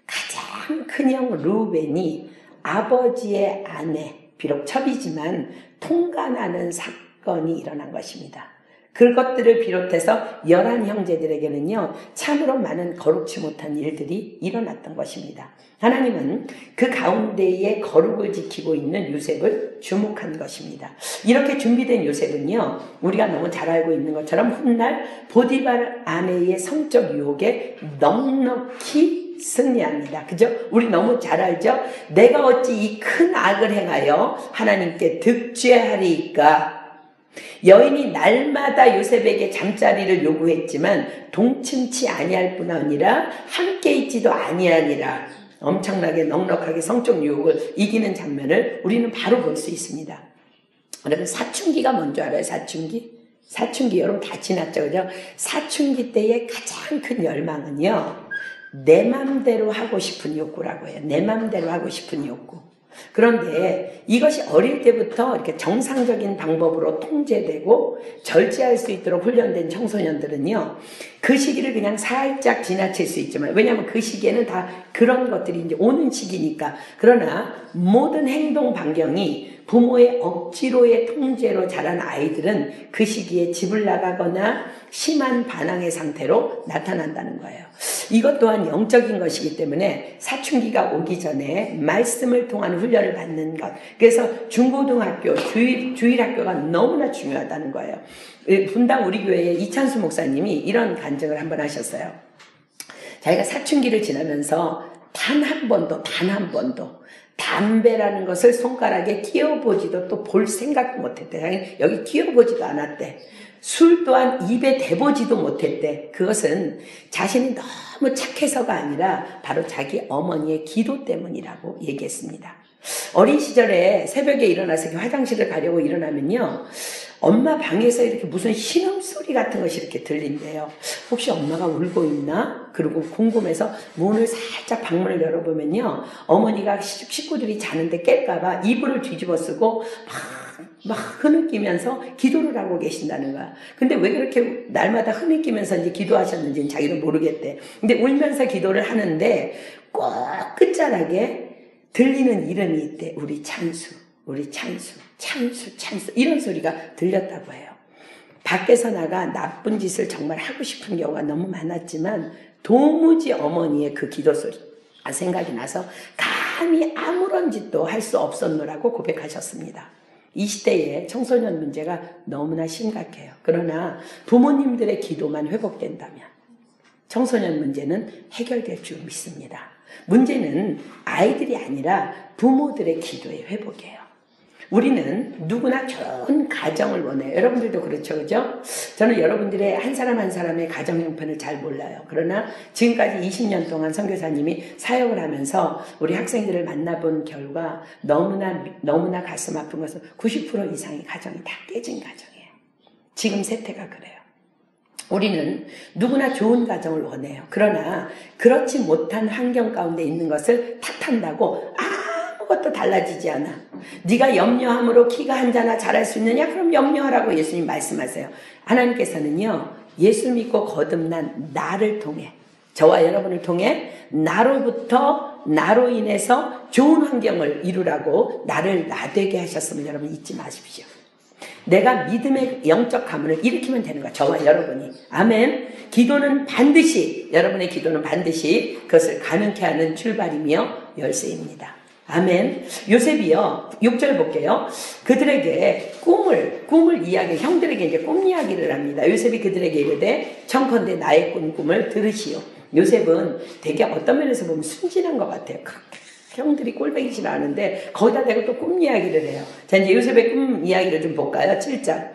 가장 큰형 르우벤이 아버지의 아내, 비록 첩이지만 통간하는 사건이 일어난 것입니다. 그것들을 비롯해서 11형제들에게는요, 참으로 많은 거룩치 못한 일들이 일어났던 것입니다. 하나님은 그 가운데에 거룩을 지키고 있는 요셉을 주목한 것입니다. 이렇게 준비된 요셉은요, 우리가 너무 잘 알고 있는 것처럼 훗날 보디발 아내의 성적 유혹에 넉넉히 승리합니다. 그죠? 우리 너무 잘 알죠? 내가 어찌 이 큰 악을 행하여 하나님께 득죄하리이까? 여인이 날마다 요셉에게 잠자리를 요구했지만 동침치 아니할 뿐 아니라 함께 있지도 아니하니라. 엄청나게 넉넉하게 성적 유혹을 이기는 장면을 우리는 바로 볼 수 있습니다. 여러분, 사춘기가 뭔지 알아요? 사춘기 여러분 다 지났죠, 그죠? 사춘기 때의 가장 큰 열망은요, 내 맘대로 하고 싶은 욕구라고 해요. 내 맘대로 하고 싶은 욕구. 그런데 이것이 어릴 때부터 이렇게 정상적인 방법으로 통제되고 절제할 수 있도록 훈련된 청소년들은요, 그 시기를 그냥 살짝 지나칠 수 있지만, 왜냐하면 그 시기에는 다 그런 것들이 이제 오는 시기니까. 그러나 모든 행동 반경이 부모의 억지로의 통제로 자란 아이들은 그 시기에 집을 나가거나 심한 반항의 상태로 나타난다는 거예요. 이것 또한 영적인 것이기 때문에 사춘기가 오기 전에 말씀을 통한 훈련을 받는 것. 그래서 중고등학교, 주일학교가 너무나 중요하다는 거예요. 분당 우리 교회에 이찬수 목사님이 이런 간증을 한번 하셨어요. 자기가 사춘기를 지나면서 단 한 번도 담배라는 것을 손가락에 끼워보지도 또 볼 생각도 못했대. 여기 끼워보지도 않았대. 술 또한 입에 대보지도 못했대. 그것은 자신이 너무 착해서가 아니라 바로 자기 어머니의 기도 때문이라고 얘기했습니다. 어린 시절에 새벽에 일어나서 화장실을 가려고 일어나면요, 엄마 방에서 이렇게 무슨 신음소리 같은 것이 이렇게 들린대요. 혹시 엄마가 울고 있나? 그리고 궁금해서 문을 살짝 방문을 열어보면요, 어머니가 식구들이 자는데 깰까봐 이불을 뒤집어 쓰고 막 흐느끼면서 기도를 하고 계신다는 거야. 근데 왜 그렇게 날마다 흐느끼면서 이제 기도하셨는지는 자기도 모르겠대. 근데 울면서 기도를 하는데 꼭 끝자락에 들리는 이름이 있대. 우리 찬수 이런 소리가 들렸다고 해요. 밖에서 나가 나쁜 짓을 정말 하고 싶은 경우가 너무 많았지만 도무지 어머니의 그 기도 소리가 생각이 나서 감히 아무런 짓도 할 수 없었노라고 고백하셨습니다. 이 시대의 청소년 문제가 너무나 심각해요. 그러나 부모님들의 기도만 회복된다면 청소년 문제는 해결될 줄 믿습니다. 문제는 아이들이 아니라 부모들의 기도의 회복이에요. 우리는 누구나 좋은 가정을 원해요. 여러분들도 그렇죠, 그죠? 저는 여러분들의 한 사람 한 사람의 가정 형편을 잘 몰라요. 그러나 지금까지 20년 동안 선교사님이 사역을 하면서 우리 학생들을 만나본 결과 너무나 가슴 아픈 것은 90% 이상의 가정이 다 깨진 가정이에요. 지금 세태가 그래요. 우리는 누구나 좋은 가정을 원해요. 그러나 그렇지 못한 환경 가운데 있는 것을 탓한다고 아무것도 달라지지 않아. 네가 염려함으로 키가 한 자나 자랄 수 있느냐? 그럼 염려하라고 예수님 말씀하세요. 하나님께서는요, 예수 믿고 거듭난 나를 통해, 저와 여러분을 통해 나로 인해서 좋은 환경을 이루라고 나를 나되게 하셨음을 여러분 잊지 마십시오. 내가 믿음의 영적 가문을 일으키면 되는 거야. 저와 여러분이. 아멘. 여러분의 기도는 반드시 그것을 가능케 하는 출발이며 열쇠입니다. 아멘. 요셉이요, 6절 볼게요. 그들에게 꿈을 이야기, 형들에게 이제 꿈 이야기를 합니다. 요셉이 그들에게 이르되 청컨대 나의 꿈을 들으시오. 요셉은 되게 어떤 면에서 보면 순진한 것 같아요. 형들이 꼴보기 싫어하는데 거기다 대고 또 꿈 이야기를 해요. 자, 이제 요셉의 꿈 이야기를 좀 볼까요? 7절.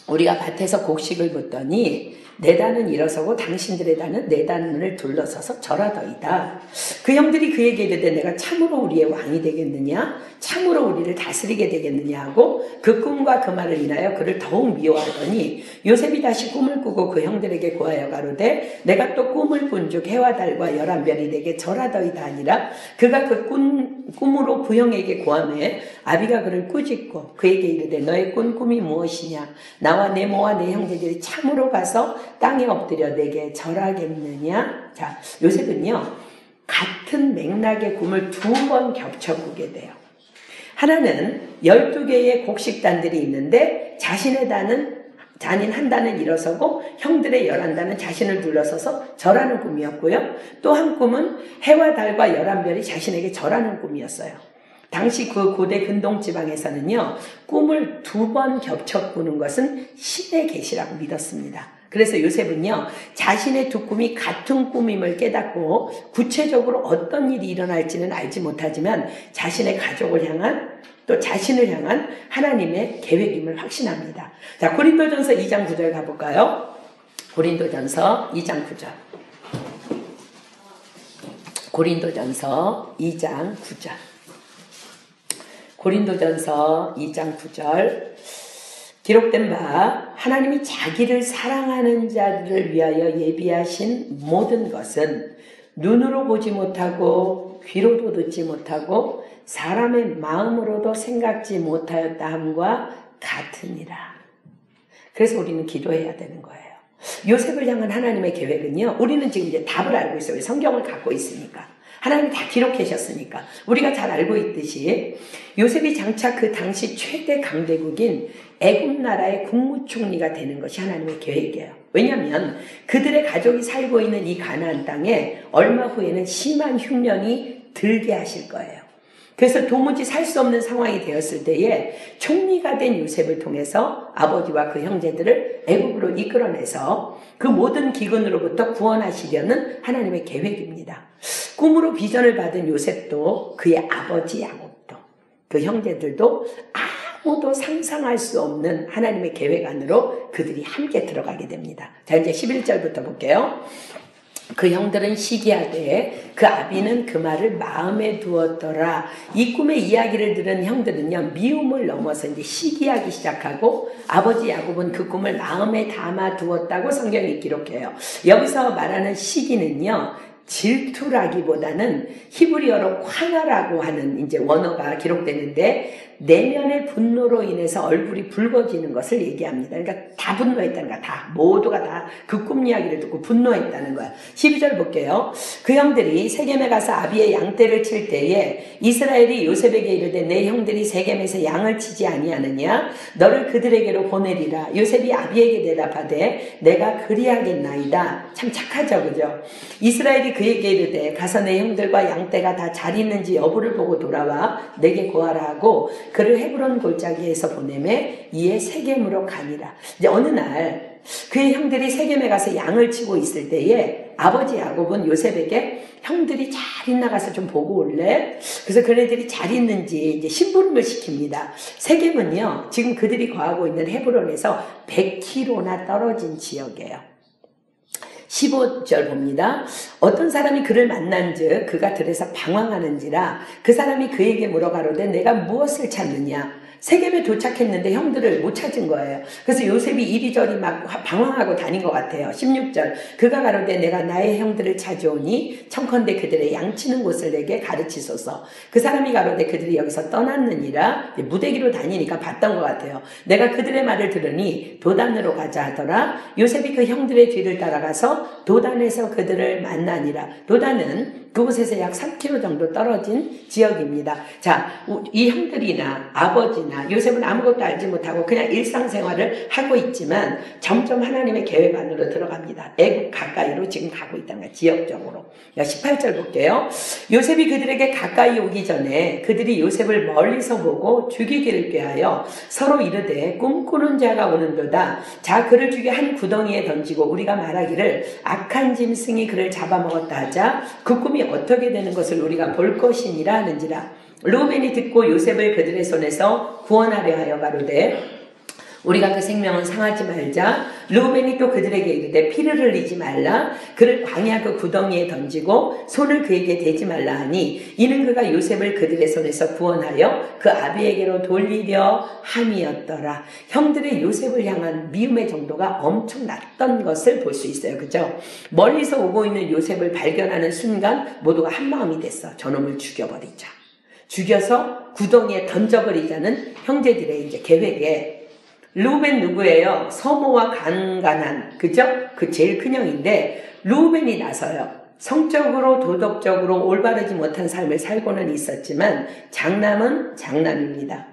우리가 밭에서 곡식을 묻더니 내 단은 일어서고 당신들의 단은 내 단을 둘러서서 절하더이다. 그 형들이 그에게 이르되 내가 참으로 우리의 왕이 되겠느냐? 참으로 우리를 다스리게 되겠느냐 하고 그 꿈과 그 말을 인하여 그를 더욱 미워하더니 요셉이 다시 꿈을 꾸고 그 형들에게 고하여 가로되 내가 또 꿈을 꾼즉 해와 달과 11별이 내게 절하더이다 하니라. 그가 그 꿈으로 그 형에게 고하매 아비가 그를 꾸짖고 그에게 이르되 너의 꾼 꿈이 무엇이냐? 나와 내 모와 내 형제들이 참으로 가서 땅에 엎드려 내게 절하겠느냐? 자, 요셉은요, 같은 맥락의 꿈을 2번 겹쳐 꾸게 돼요. 하나는 12개의 곡식단들이 있는데 자신의 단인 한 단은 일어서고 형들의 11단은 자신을 둘러서서 절하는 꿈이었고요. 또 한 꿈은 해와 달과 11별이 자신에게 절하는 꿈이었어요. 당시 그 고대 근동지방에서는요, 꿈을 2번 겹쳐 꾸는 것은 신의 계시라고 믿었습니다. 그래서 요셉은요, 자신의 두 꿈이 같은 꿈임을 깨닫고 구체적으로 어떤 일이 일어날지는 알지 못하지만 자신의 가족을 향한 또 자신을 향한 하나님의 계획임을 확신합니다. 자, 고린도전서 2장 9절 가볼까요? 고린도전서 2장 9절. 고린도전서 2장 9절. 고린도전서 2장 9절. 기록된 바 하나님이 자기를 사랑하는 자들을 위하여 예비하신 모든 것은 눈으로 보지 못하고 귀로도 듣지 못하고 사람의 마음으로도 생각지 못하였다 함과 같으니라. 그래서 우리는 기도해야 되는 거예요. 요셉을 향한 하나님의 계획은요, 우리는 지금 이제 답을 알고 있어요. 성경을 갖고 있으니까. 하나님이 다 기록하셨으니까. 우리가 잘 알고 있듯이 요셉이 장차 그 당시 최대 강대국인 애굽 나라의 국무총리가 되는 것이 하나님의 계획이에요. 왜냐하면 그들의 가족이 살고 있는 이 가나안 땅에 얼마 후에는 심한 흉년이 들게 하실 거예요. 그래서 도무지 살 수 없는 상황이 되었을 때에 총리가 된 요셉을 통해서 아버지와 그 형제들을 애굽으로 이끌어내서 그 모든 기근으로부터 구원하시려는 하나님의 계획입니다. 꿈으로 비전을 받은 요셉도 그의 아버지 야곱도 그 형제들도 아무도 상상할 수 없는 하나님의 계획 안으로 그들이 함께 들어가게 됩니다. 자, 이제 11절부터 볼게요. 그 형들은 시기하되 그 아비는 그 말을 마음에 두었더라. 이 꿈의 이야기를 들은 형들은요, 미움을 넘어서 이제 시기하기 시작하고 아버지 야곱은 그 꿈을 마음에 담아 두었다고 성경이 기록해요. 여기서 말하는 시기는요, 질투라기보다는 히브리어로 콰나라고 하는 이제 원어가 기록되는데 내면의 분노로 인해서 얼굴이 붉어지는 것을 얘기합니다. 그러니까 다 분노했다는 거야. 다. 모두가 다 그 꿈 이야기를 듣고 분노했다는 거야. 12절 볼게요. 그 형들이 세겜에 가서 아비의 양떼를 칠 때에 이스라엘이 요셉에게 이르되 내 형들이 세겜에서 양을 치지 아니하느냐? 너를 그들에게로 보내리라. 요셉이 아비에게 대답하되 내가 그리하겠나이다. 참 착하죠, 그죠? 이스라엘이 그에게 이르되 가서 내 형들과 양떼가 다 잘 있는지 여부를 보고 돌아와 내게 고하라 하고 그를 헤브론 골짜기에서 보내매 이에 세겜으로 가니라. 이제 어느 날 그의 형들이 세겜에 가서 양을 치고 있을 때에 아버지 야곱은 요셉에게 형들이 잘 있나 가서 좀 보고 올래? 그래서 그네들이 잘 있는지 이제 심부름을 시킵니다. 세겜은요, 지금 그들이 거하고 있는 헤브론에서 100km나 떨어진 지역이에요. 15절 봅니다. 어떤 사람이 그를 만난즉 그가 들에서 방황하는지라 그 사람이 그에게 물어가로되 내가 무엇을 찾느냐? 세겜에 도착했는데 형들을 못 찾은 거예요. 그래서 요셉이 이리저리 막 방황하고 다닌 것 같아요. 16절 그가 가로되 내가 나의 형들을 찾아오니 청컨대 그들의 양치는 곳을 내게 가르치소서. 그 사람이 가로되 그들이 여기서 떠났느니라. 무대기로 다니니까 봤던 것 같아요. 내가 그들의 말을 들으니 도단으로 가자 하더라. 요셉이 그 형들의 뒤를 따라가서 도단에서 그들을 만나니라. 도단은 그곳에서 약 3km 정도 떨어진 지역입니다. 자, 이 형들이나 아버지나 요셉은 아무것도 알지 못하고 그냥 일상생활을 하고 있지만 점점 하나님의 계획 안으로 들어갑니다. 애굽 가까이로 지금 가고 있다는 거예요. 지역적으로. 18절 볼게요. 요셉이 그들에게 가까이 오기 전에 그들이 요셉을 멀리서 보고 죽이기를 꾀하여 서로 이르되 꿈꾸는 자가 오는도다. 자, 그를 죽여 한 구덩이에 던지고 우리가 말하기를 악한 짐승이 그를 잡아먹었다 하자. 그 꿈이 어떻게 되는 것을 우리가 볼 것이니라 하는지라. 르우벤이 듣고 요셉을 그들의 손에서 구원하려 하여 가로되 우리가 그 생명은 상하지 말자. 르우벤이 또 그들에게 이르되 피를 흘리지 말라. 그를 광야 그 구덩이에 던지고 손을 그에게 대지 말라 하니 이는 그가 요셉을 그들의 손에서 구원하여 그 아비에게로 돌리려 함이었더라. 형들의 요셉을 향한 미움의 정도가 엄청 낮던 것을 볼 수 있어요. 그죠? 멀리서 오고 있는 요셉을 발견하는 순간 모두가 한마음이 됐어. 저놈을 죽여버리자. 죽여서 구덩이에 던져버리자는 형제들의 이제 계획에 르우벤 누구예요? 서모와 간간한, 그죠? 그 제일 큰 형인데 르우벤이 나서요. 성적으로 도덕적으로 올바르지 못한 삶을 살고는 있었지만 장남은 장남입니다.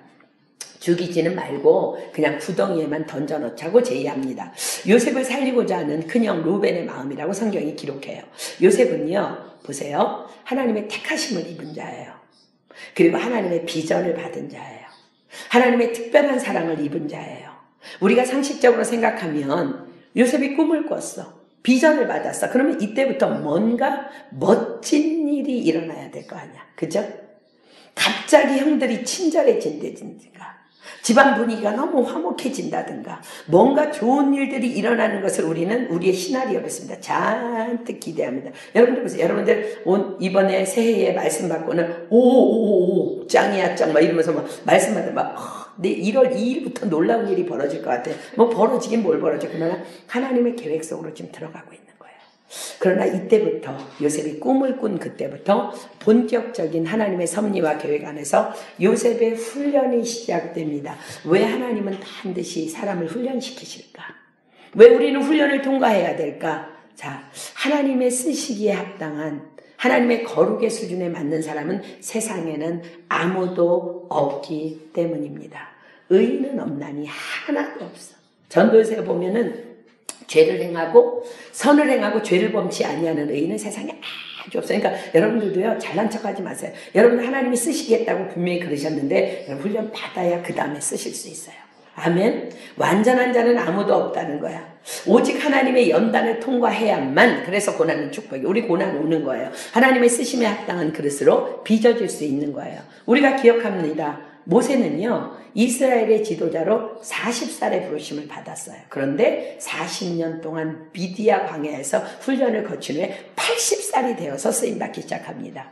죽이지는 말고 그냥 구덩이에만 던져놓자고 제의합니다. 요셉을 살리고자 하는 큰형 르우벤의 마음이라고 성경이 기록해요. 요셉은요, 보세요. 하나님의 택하심을 입은 자예요. 그리고 하나님의 비전을 받은 자예요. 하나님의 특별한 사랑을 입은 자예요. 우리가 상식적으로 생각하면 요셉이 꿈을 꿨어. 비전을 받았어. 그러면 이때부터 뭔가 멋진 일이 일어나야 될 거 아니야. 그죠? 갑자기 형들이 친절해진다든가 집안 분위기가 너무 화목해진다든가 뭔가 좋은 일들이 일어나는 것을 우리는 우리의 시나리오로 씁니다. 잔뜩 기대합니다. 여러분들 보세요. 여러분들 이번에 새해에 말씀 받고는 오오오오 짱이야 짱 막 이러면서 막 말씀 받으면 막 내 1월 2일부터 놀라운 일이 벌어질 것 같아. 뭐 벌어지긴 뭘 벌어져. 그러나 하나님의 계획 속으로 지금 들어가고 있는 거예요. 그러나 이때부터 요셉이 꿈을 꾼 그때부터 본격적인 하나님의 섭리와 계획 안에서 요셉의 훈련이 시작됩니다. 왜 하나님은 반드시 사람을 훈련시키실까? 왜 우리는 훈련을 통과해야 될까? 자, 하나님의 쓰시기에 합당한 하나님의 거룩의 수준에 맞는 사람은 세상에는 아무도 없기 때문입니다. 의인은 없나니 하나도 없어. 전도서에 보면은 죄를 행하고 선을 행하고 죄를 범치 아니하는 의인은 세상에 아주 없어요. 그러니까 여러분들도요, 잘난 척하지 마세요. 여러분 하나님이 쓰시겠다고 분명히 그러셨는데 훈련 받아야 그 다음에 쓰실 수 있어요. 아멘. 완전한 자는 아무도 없다는 거야. 오직 하나님의 연단을 통과해야만, 그래서 고난은 축복이, 우리 고난 오는 거예요. 하나님의 쓰심에 합당한 그릇으로 빚어질 수 있는 거예요. 우리가 기억합니다. 모세는요, 이스라엘의 지도자로 40살에 부르심을 받았어요. 그런데 40년 동안 미디아 광야에서 훈련을 거친 후에 80살이 되어서 쓰임받기 시작합니다.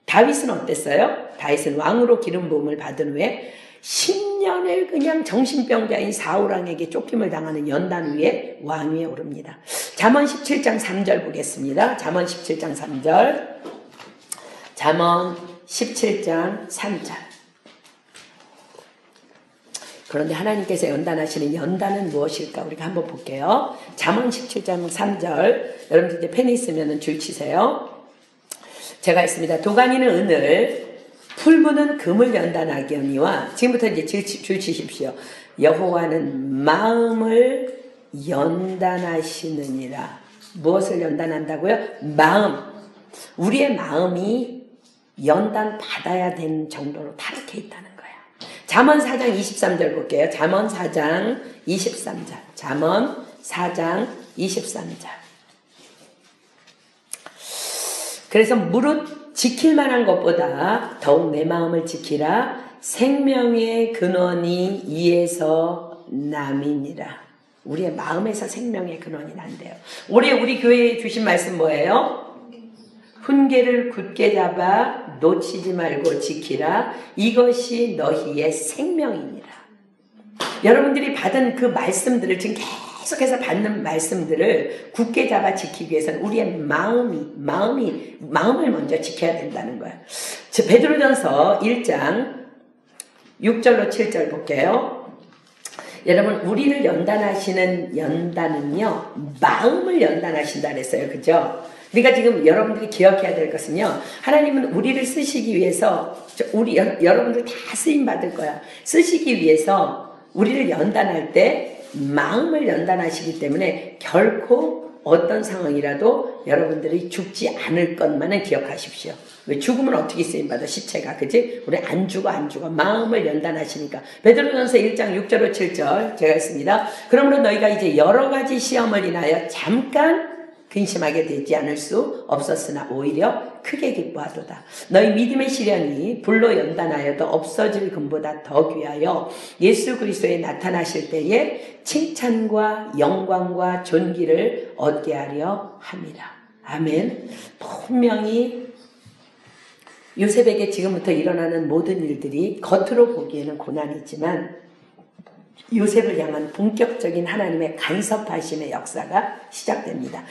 다윗은 어땠어요? 다윗은 왕으로 기름 부음을 받은 후에 10년을 그냥 정신병자인 사울왕에게 쫓김을 당하는 연단 위에 왕위에 오릅니다. 잠언 17장 3절 보겠습니다. 잠언 17장 3절. 잠언 17장 3절. 그런데 하나님께서 연단하시는 연단은 무엇일까? 우리가 한번 볼게요. 잠언 17장 3절. 여러분들 이제 펜이 있으면 줄 치세요. 제가 했습니다. 도가니는 은을, 풀무는 금을 연단하거니와, 지금부터 이제 줄 치십시오. 여호와는 마음을 연단하시느니라. 무엇을 연단한다고요? 마음. 우리의 마음이 연단 받아야 되는 정도로 타락해 있다는 거예요. 잠언 4장 23절 볼게요. 잠언 4장 23절. 잠언 4장 23절. 그래서 무릇 지킬 만한 것보다 더욱 내 마음을 지키라. 생명의 근원이 이에서 남이니라. 우리의 마음에서 생명의 근원이 난대요. 올해 우리 교회에 주신 말씀 뭐예요? 훈계를 굳게 잡아 놓치지 말고 지키라. 이것이 너희의 생명이니라. 여러분들이 받은 그 말씀들을, 지금 계속해서 받는 말씀들을 굳게 잡아 지키기 위해서는 우리의 마음을 먼저 지켜야 된다는 거예요. 베드로전서 1장 6절로 7절 볼게요. 여러분, 우리를 연단하시는 연단은요, 마음을 연단하신다 그랬어요. 그죠? 그러니까 지금 여러분들이 기억해야 될 것은요, 하나님은 우리를 쓰시기 위해서, 여러분들 다 쓰임 받을 거야. 쓰시기 위해서 우리를 연단할 때 마음을 연단하시기 때문에 결코 어떤 상황이라도 여러분들이 죽지 않을 것만은 기억하십시오. 왜 죽으면 어떻게 쓰임받아? 시체가. 그지? 우리 안 죽어. 마음을 연단하시니까. 베드로전서 1장 6절로 7절 제가 했습니다. 그러므로 너희가 이제 여러 가지 시험을 인하여 잠깐 근심하게 되지 않을 수 없었으나 오히려 크게 기뻐하도다. 너희 믿음의 시련이 불로 연단하여도 없어질 금보다 더 귀하여 예수 그리스도에 나타나실 때에 칭찬과 영광과 존귀를 얻게 하려 함이라. 아멘. 분명히 요셉에게 지금부터 일어나는 모든 일들이 겉으로 보기에는 고난이지만 요셉을 향한 본격적인 하나님의 간섭하심의 역사가 시작됩니다.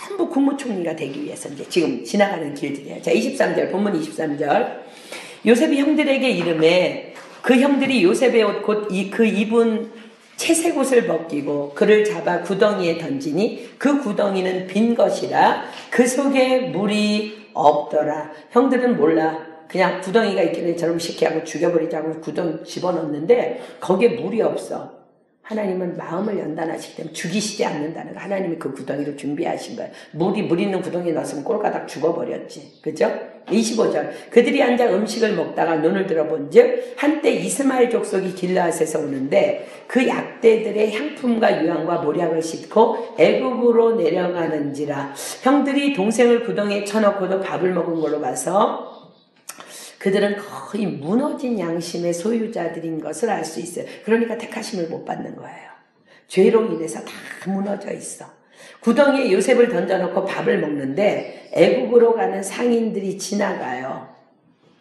전부 국무총리가 되기 위해서 이제 지금 지나가는 길들이에요. 자, 23절, 본문 23절. 요셉이 형들에게 이름에 그 형들이 요셉의 옷 곧 그 입은 채색 옷을 벗기고 그를 잡아 구덩이에 던지니 그 구덩이는 빈 것이라 그 속에 물이 없더라. 형들은 몰라. 그냥 구덩이가 있길래 저놈 시키하고 죽여버리자고 구덩이 집어넣는데 거기에 물이 없어. 하나님은 마음을 연단하시기 때문에 죽이시지 않는다는 거. 하나님이 그 구덩이를 준비하신 거예요. 물 있는 구덩이에 넣었으면 꼴가닥 죽어버렸지. 그죠? 25절. 그들이 앉아 음식을 먹다가 눈을 들어본 즉 한때 이스마엘 족속이 길르앗에서 오는데 그 약대들의 향품과 유황과 모략을 싣고 애굽으로 내려가는지라. 형들이 동생을 구덩이에 쳐넣고도 밥을 먹은 걸로 봐서 그들은 거의 무너진 양심의 소유자들인 것을 알 수 있어요. 그러니까 택하심을 못 받는 거예요. 죄로 인해서 다 무너져 있어. 구덩이에 요셉을 던져놓고 밥을 먹는데 애국으로 가는 상인들이 지나가요.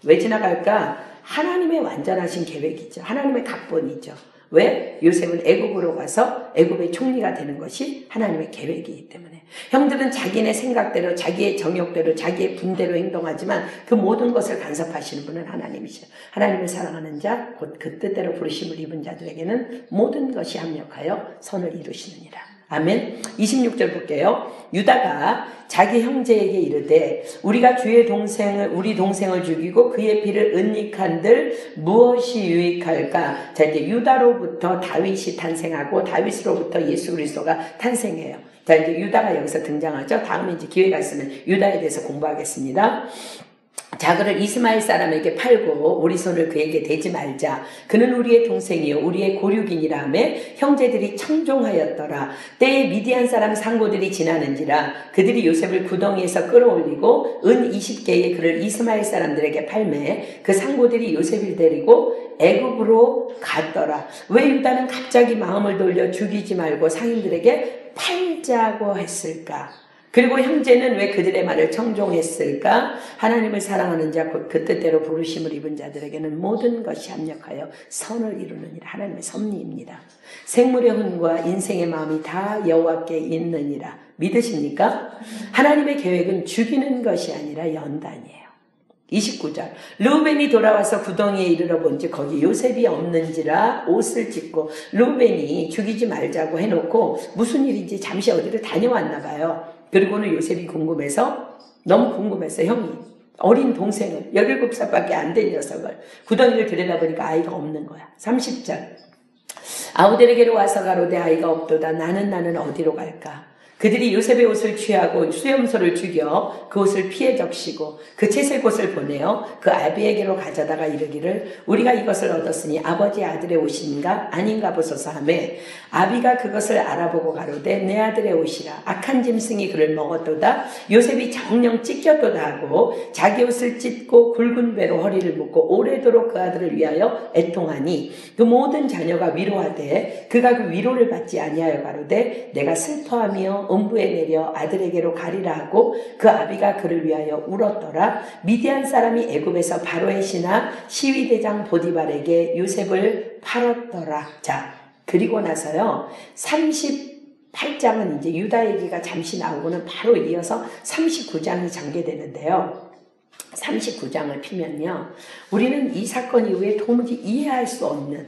왜 지나갈까? 하나님의 완전하신 계획이죠. 하나님의 각본이죠. 왜? 요셉은 애굽으로 가서 애굽의 총리가 되는 것이 하나님의 계획이기 때문에. 형들은 자기네 생각대로, 자기의 정욕대로, 자기의 분대로 행동하지만 그 모든 것을 간섭하시는 분은 하나님이시죠. 하나님을 사랑하는 자, 곧 그 뜻대로 부르심을 입은 자들에게는 모든 것이 합력하여 선을 이루시느니라. 아멘. 26절 볼게요. 유다가 자기 형제에게 이르되 우리가 우리 동생을 죽이고 그의 피를 은닉한들 무엇이 유익할까? 자, 이제 유다로부터 다윗이 탄생하고 다윗으로부터 예수 그리스도가 탄생해요. 자, 이제 유다가 여기서 등장하죠. 다음에 이제 기회가 있으면 유다에 대해서 공부하겠습니다. 자그를 이스마엘 사람에게 팔고 우리 손을 그에게 대지 말자. 그는 우리의 동생이요 우리의 고륙이니라 하며 형제들이 청종하였더라. 때에 미디안 사람 상고들이 지나는지라 그들이 요셉을 구덩이에서 끌어올리고 은 20개의 그를 이스마엘 사람들에게 팔매 그 상고들이 요셉을 데리고 애굽으로 갔더라. 왜 유다는 갑자기 마음을 돌려 죽이지 말고 상인들에게 팔자고 했을까? 그리고 형제는 왜 그들의 말을 청종했을까? 하나님을 사랑하는 자, 곧 그 뜻대로 부르심을 입은 자들에게는 모든 것이 합력하여 선을 이루느니라. 하나님의 섭리입니다. 생물의 혼과 인생의 마음이 다 여호와께 있느니라. 믿으십니까? 하나님의 계획은 죽이는 것이 아니라 연단이에요. 29절 르우벤이 돌아와서 구덩이에 이르러 본즉 거기 요셉이 없는지라 옷을 찢고 르우벤이 죽이지 말자고 해놓고 무슨 일인지 잠시 어디를 다녀왔나 봐요. 그리고는 요셉이 궁금해서 너무 궁금했어요. 형이 어린 동생을 17살밖에 안 된 녀석을 구덩이를 들여다보니까 아이가 없는 거야. 30절 아우들에게로 와서 가로되 아이가 없도다. 나는 어디로 갈까? 그들이 요셉의 옷을 취하고 수염소를 죽여 그 옷을 피해 적시고 그 채색 옷을 보내어 그 아비에게로 가져다가 이르기를 우리가 이것을 얻었으니 아버지 아들의 옷인가 아닌가 보소서 하며 아비가 그것을 알아보고 가로되 내 아들의 옷이라. 악한 짐승이 그를 먹었도다. 요셉이 정령 찢겼도다 하고 자기 옷을 찢고 굵은 배로 허리를 묶고 오래도록 그 아들을 위하여 애통하니 그 모든 자녀가 위로하되 그가 그 위로를 받지 아니하여 가로되 내가 슬퍼하며 음부에 내려 아들에게로 가리라 하고 그 아비가 그를 위하여 울었더라. 미디안 사람이 애굽에서 바로의 신하 시위대장 보디발에게 요셉을 팔았더라. 자, 그리고 나서요 38장은 이제 유다 얘기가 잠시 나오고는 바로 이어서 39장이 전개되는데요. 39장을 피면요 우리는 이 사건 이후에 도무지 이해할 수 없는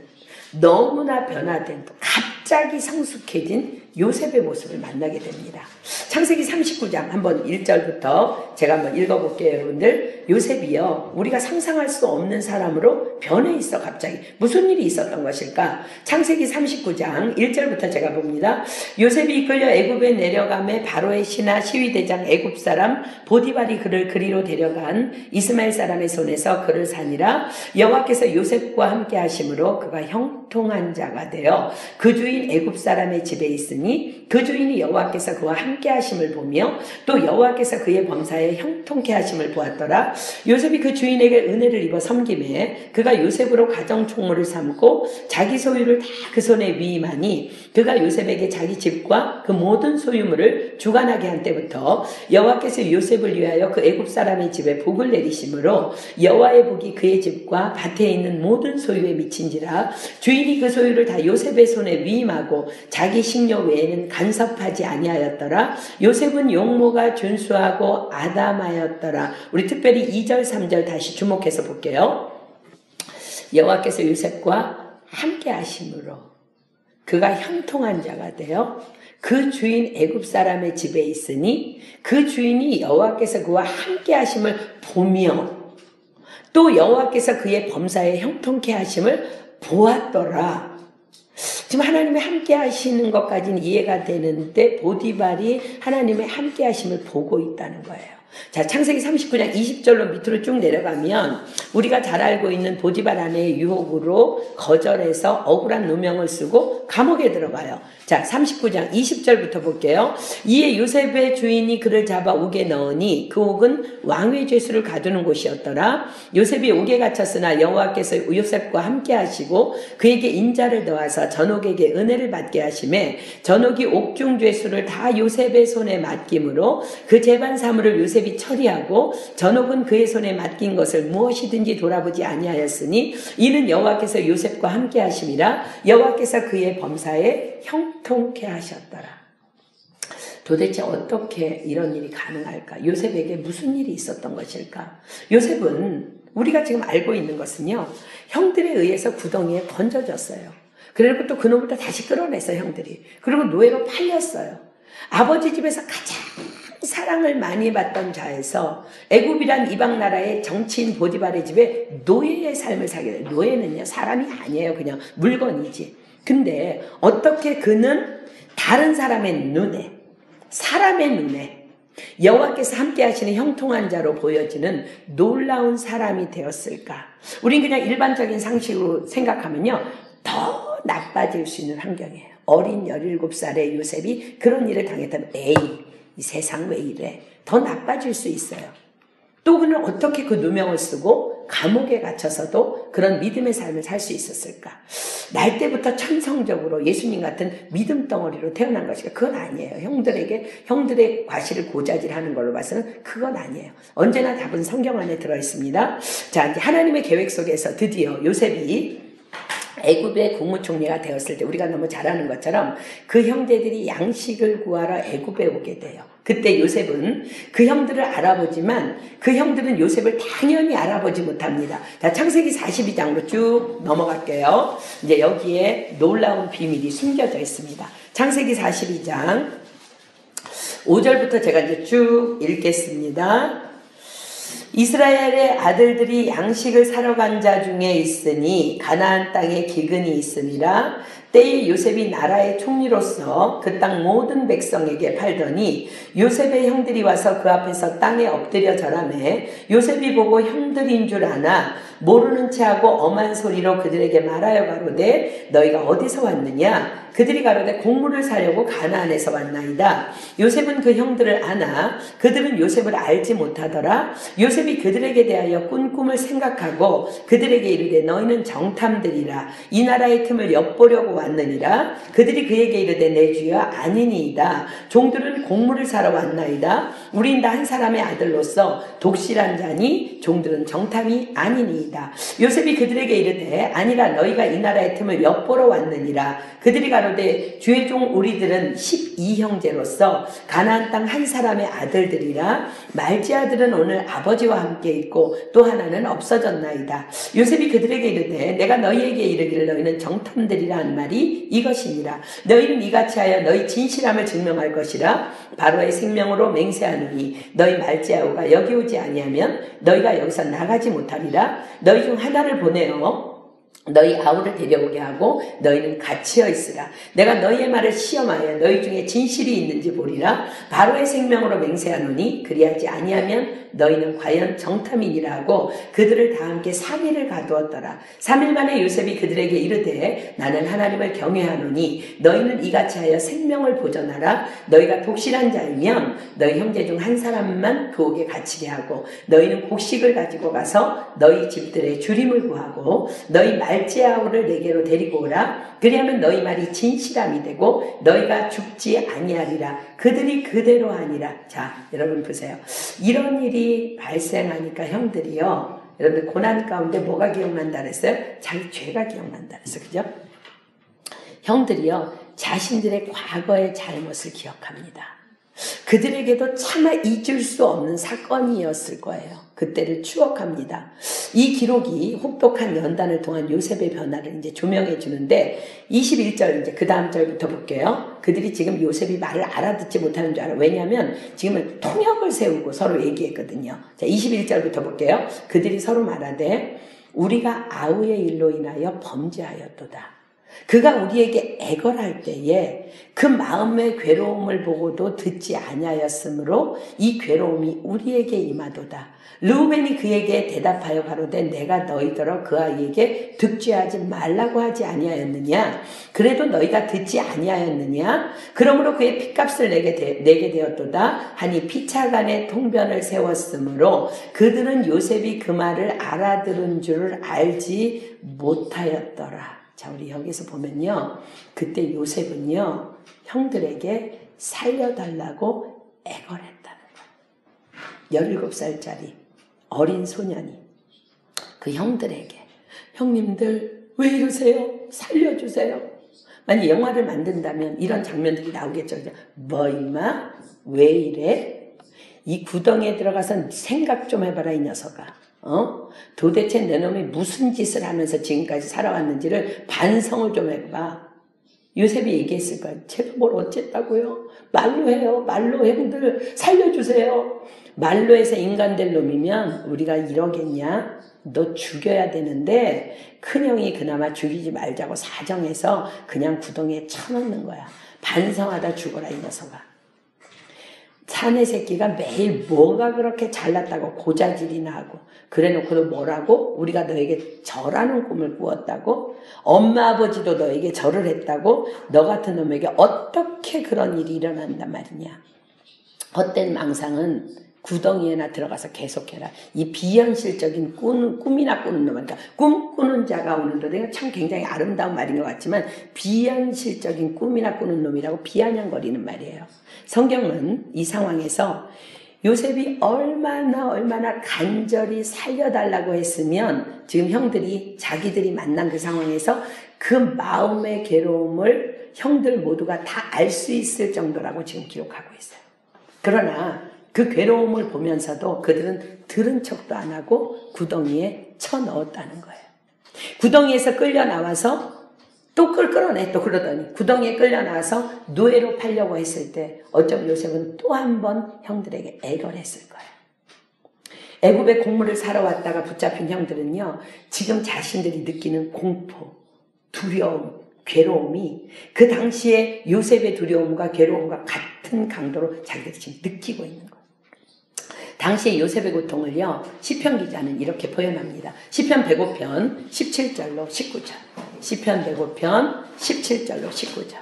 너무나 변화된 갑자기 성숙해진 요셉의 모습을 만나게 됩니다. 창세기 39장 한번 1절부터 제가 한번 읽어볼게요. 여러분들 요셉이요 우리가 상상할 수 없는 사람으로 변해 있어. 갑자기 무슨 일이 있었던 것일까? 창세기 39장 1절부터 제가 봅니다. 요셉이 이끌려 애굽에 내려가매 바로의 신하 시위대장 애굽 사람 보디발이 그를 그리로 데려간 이스마엘 사람의 손에서 그를 사니라. 여호와께서 요셉과 함께 하심으로 그가 형통한 자가 되어 그 주인 애굽 사람의 집에 있으니 그 주인이 여호와께서 그와 함께 하심을 보며 또 여호와께서 그의 범사에 형통케 하심을 보았더라. 요셉이 그 주인에게 은혜를 입어 섬김에 그가 요셉으로 가정 총무를 삼고 자기 소유를 다 그 손에 위임하니 그가 요셉에게 자기 집과 그 모든 소유물을 주관하게 한 때부터 여호와께서 요셉을 위하여 그 애굽 사람의 집에 복을 내리심으로 여호와의 복이 그의 집과 밭에 있는 모든 소유에 미친지라. 주인이 그 소유를 다 요셉의 손에 위임하고 자기 식료 외에는 간섭하지 아니하였더라. 요셉은 용모가 준수하고 아담하였더라. 우리 특별히 2절 3절 다시 주목해서 볼게요. 여호와께서 요셉과 함께 하심으로 그가 형통한 자가 되어 그 주인 애굽 사람의 집에 있으니 그 주인이 여호와께서 그와 함께 하심을 보며 또 여호와께서 그의 범사에 형통케 하심을 보았더라. 지금 하나님의 함께 하시는 것까지는 이해가 되는데 보디발이 하나님의 함께 하심을 보고 있다는 거예요. 자, 창세기 39장 20절로 밑으로 쭉 내려가면 우리가 잘 알고 있는 보디발 아내의 유혹으로 거절해서 억울한 누명을 쓰고 감옥에 들어가요. 자, 39장 20절부터 볼게요. 이에 요셉의 주인이 그를 잡아 옥에 넣으니 그 옥은 왕의 죄수를 가두는 곳이었더라. 요셉이 옥에 갇혔으나 여호와께서 요셉과 함께 하시고 그에게 인자를 더하사 전옥에게 은혜를 받게 하시매 전옥이 옥중 죄수를 다 요셉의 손에 맡김으로 그 재반 사물을 요셉이 요셉이 처리하고 전옥은 그의 손에 맡긴 것을 무엇이든지 돌아보지 아니하였으니 이는 여호와께서 요셉과 함께 하심이라. 여호와께서 그의 범사에 형통케 하셨더라. 도대체 어떻게 이런 일이 가능할까? 요셉에게 무슨 일이 있었던 것일까? 요셉은 우리가 지금 알고 있는 것은요, 형들에 의해서 구덩이에 던져졌어요. 그리고 또 그놈을 또 다시 끌어냈어요, 형들이. 그리고 노예로 팔렸어요. 아버지 집에서 가장 사랑을 많이 받던 자에서 애굽이란 이방 나라의 정치인 보디발의 집에 노예의 삶을 살게 돼요. 노예는요, 사람이 아니에요. 그냥 물건이지. 근데 어떻게 그는 다른 사람의 눈에, 사람의 눈에 여호와께서 함께 하시는 형통한 자로 보여지는 놀라운 사람이 되었을까? 우린 그냥 일반적인 상식으로 생각하면요, 더 나빠질 수 있는 환경이에요. 어린 17살의 요셉이 그런 일을 당했다면 에이, 이 세상 왜 이래? 더 나빠질 수 있어요. 또 그는 어떻게 그 누명을 쓰고 감옥에 갇혀서도 그런 믿음의 삶을 살 수 있었을까? 날 때부터 천성적으로 예수님 같은 믿음 덩어리로 태어난 것일까? 그건 아니에요. 형들의 과실을 고자질하는 걸로 봐서는 그건 아니에요. 언제나 답은 성경 안에 들어있습니다. 자, 이제 하나님의 계획 속에서 드디어 요셉이 애굽의 국무총리가 되었을 때 우리가 너무 잘 아는 것처럼 그 형제들이 양식을 구하러 애굽에 오게 돼요. 그때 요셉은 그 형들을 알아보지만 그 형들은 요셉을 당연히 알아보지 못합니다. 자, 창세기 42장으로 쭉 넘어갈게요. 이제 여기에 놀라운 비밀이 숨겨져 있습니다. 창세기 42장 5절부터 제가 이제 쭉 읽겠습니다. 이스라엘의 아들들이 양식을 사러 간 자 중에 있으니 가나안 땅에 기근이 있으니라. 때에 요셉이 나라의 총리로서 그 땅 모든 백성에게 팔더니 요셉의 형들이 와서 그 앞에서 땅에 엎드려 절하매 요셉이 보고 형들인 줄 아나 모르는 체하고 엄한 소리로 그들에게 말하여 가로되 너희가 어디서 왔느냐? 그들이 가로되 곡물을 사려고 가나안에서 왔나이다. 요셉은 그 형들을 아나 그들은 요셉을 알지 못하더라. 요셉이 그들에게 대하여 꾼 꿈을 생각하고 그들에게 이르되 너희는 정탐들이라. 이 나라의 틈을 엿보려고 왔느니라. 그들이 그에게 이르되 내 주여 아니니이다. 종들은 곡물을 사러 왔나이다. 우린 다 한 사람의 아들로서 독실한 자니 종들은 정탐이 아니니이다. 요셉이 그들에게 이르되 아니라 너희가 이 나라의 틈을 엿보러 왔느니라. 그들이 가로되 주의 종 우리들은 12형제로서 가나안 땅 한 사람의 아들들이라. 말지 아들은 오늘 아버지와 함께 있고 또 하나는 없어졌나이다. 요셉이 그들에게 이르되 내가 너희에게 이르기를 너희는 정탐들이라 한 말이 이것이니라. 너희는 이같이 하여 너희 진실함을 증명할 것이라. 바로의 생명으로 맹세하노니 너희 말지아우가 여기 오지 아니하면 너희가 여기서 나가지 못하리라. 너희 중 하나를 보내어 너희 아우를 데려오게 하고 너희는 갇혀 있으라. 내가 너희의 말을 시험하여 너희 중에 진실이 있는지 보리라. 바로의 생명으로 맹세하노니 그리하지 아니하면 너희는 과연 정탐이니라 하고 그들을 다 함께 3일을 가두었더라. 3일 만에 요셉이 그들에게 이르되 나는 하나님을 경외하노니 너희는 이같이 하여 생명을 보존하라. 너희가 독실한 자이면 너희 형제 중 한 사람만 부엌에 갇히게 하고 너희는 곡식을 가지고 가서 너희 집들의 주림을 구하고 너희 말지아우를 내게로 데리고 오라. 그리하면 너희 말이 진실함이 되고 너희가 죽지 아니하리라. 그들이 그대로 하니라. 자, 여러분 보세요. 이런 일이 발생하니까 형들이요, 여러분들 고난 가운데 뭐가 기억난다 그랬어요? 자기 죄가 기억난다 그랬어요. 그죠? 형들이요, 자신들의 과거의 잘못을 기억합니다. 그들에게도 차마 잊을 수 없는 사건이었을 거예요. 그때를 추억합니다. 이 기록이 혹독한 연단을 통한 요셉의 변화를 이제 조명해 주는데 21절 이제 그 다음 절부터 볼게요. 그들이 지금 요셉이 말을 알아듣지 못하는 줄 알아요. 왜냐하면 지금은 통역을 세우고 서로 얘기했거든요. 자, 21절부터 볼게요. 그들이 서로 말하되 우리가 아우의 일로 인하여 범죄하였도다. 그가 우리에게 애걸할 때에 그 마음의 괴로움을 보고도 듣지 아니하였으므로 이 괴로움이 우리에게 임하도다. 르우벤이 그에게 대답하여 가로되 내가 너희더러 그 아이에게 득죄하지 말라고 하지 아니하였느냐? 그래도 너희가 듣지 아니하였느냐? 그러므로 그의 핏값을 내게 되었도다 하니 피차간에 통변을 세웠으므로 그들은 요셉이 그 말을 알아들은 줄을 알지 못하였더라. 자, 우리 여기서 보면요, 그때 요셉은요 형들에게 살려달라고 애걸했다는 거예요. 17살짜리 어린 소년이 그 형들에게 형님들 왜 이러세요? 살려주세요. 만약 영화를 만든다면 이런 장면들이 나오겠죠. 뭐 임마? 왜 이래? 이 구덩이에 들어가서 생각 좀 해봐라 이 녀석아. 도대체 내 놈이 무슨 짓을 하면서 지금까지 살아왔는지를 반성을 좀 해봐. 요셉이 얘기했을 거야. 제가 뭘 어쨌다고요? 말로 해요. 말로 형들 살려주세요. 말로 해서 인간 될 놈이면 우리가 이러겠냐? 너 죽여야 되는데 큰형이 그나마 죽이지 말자고 사정해서 그냥 구덩이에 쳐넣는 거야. 반성하다 죽어라 이 녀석아. 사내 새끼가 매일 뭐가 그렇게 잘났다고 고자질이나 하고 그래놓고도 뭐라고? 우리가 너에게 절하는 꿈을 꾸었다고? 엄마 아버지도 너에게 절을 했다고? 너 같은 놈에게 어떻게 그런 일이 일어난단 말이냐. 헛된 망상은 구덩이에나 들어가서 계속해라. 이 비현실적인 꿈이나 꾸는 놈, 그러니까 꿈꾸는 자가 오는 도다. 참 굉장히 아름다운 말인 것 같지만 비현실적인 꿈이나 꾸는 놈이라고 비아냥거리는 말이에요. 성경은 이 상황에서 요셉이 얼마나 간절히 살려달라고 했으면 지금 형들이 자기들이 만난 그 상황에서 그 마음의 괴로움을 형들 모두가 다 알 수 있을 정도라고 지금 기록하고 있어요. 그러나 그 괴로움을 보면서도 그들은 들은 척도 안 하고 구덩이에 쳐넣었다는 거예요. 구덩이에서 끌려 나와서 또 끌어내 또 그러더니 구덩이에 끌려 나와서 노예로 팔려고 했을 때 어쩌면 요셉은 또 한 번 형들에게 애걸했을 거예요. 애굽의 곡물을 사러 왔다가 붙잡힌 형들은요, 지금 자신들이 느끼는 공포, 두려움, 괴로움이 그 당시에 요셉의 두려움과 괴로움과 같은 강도로 자기들이 지금 느끼고 있는 거예요. 당시에 요셉의 고통을요, 시편 기자는 이렇게 표현합니다. 시편 105편 17절로 19절. 시편 105편 17절로 19절.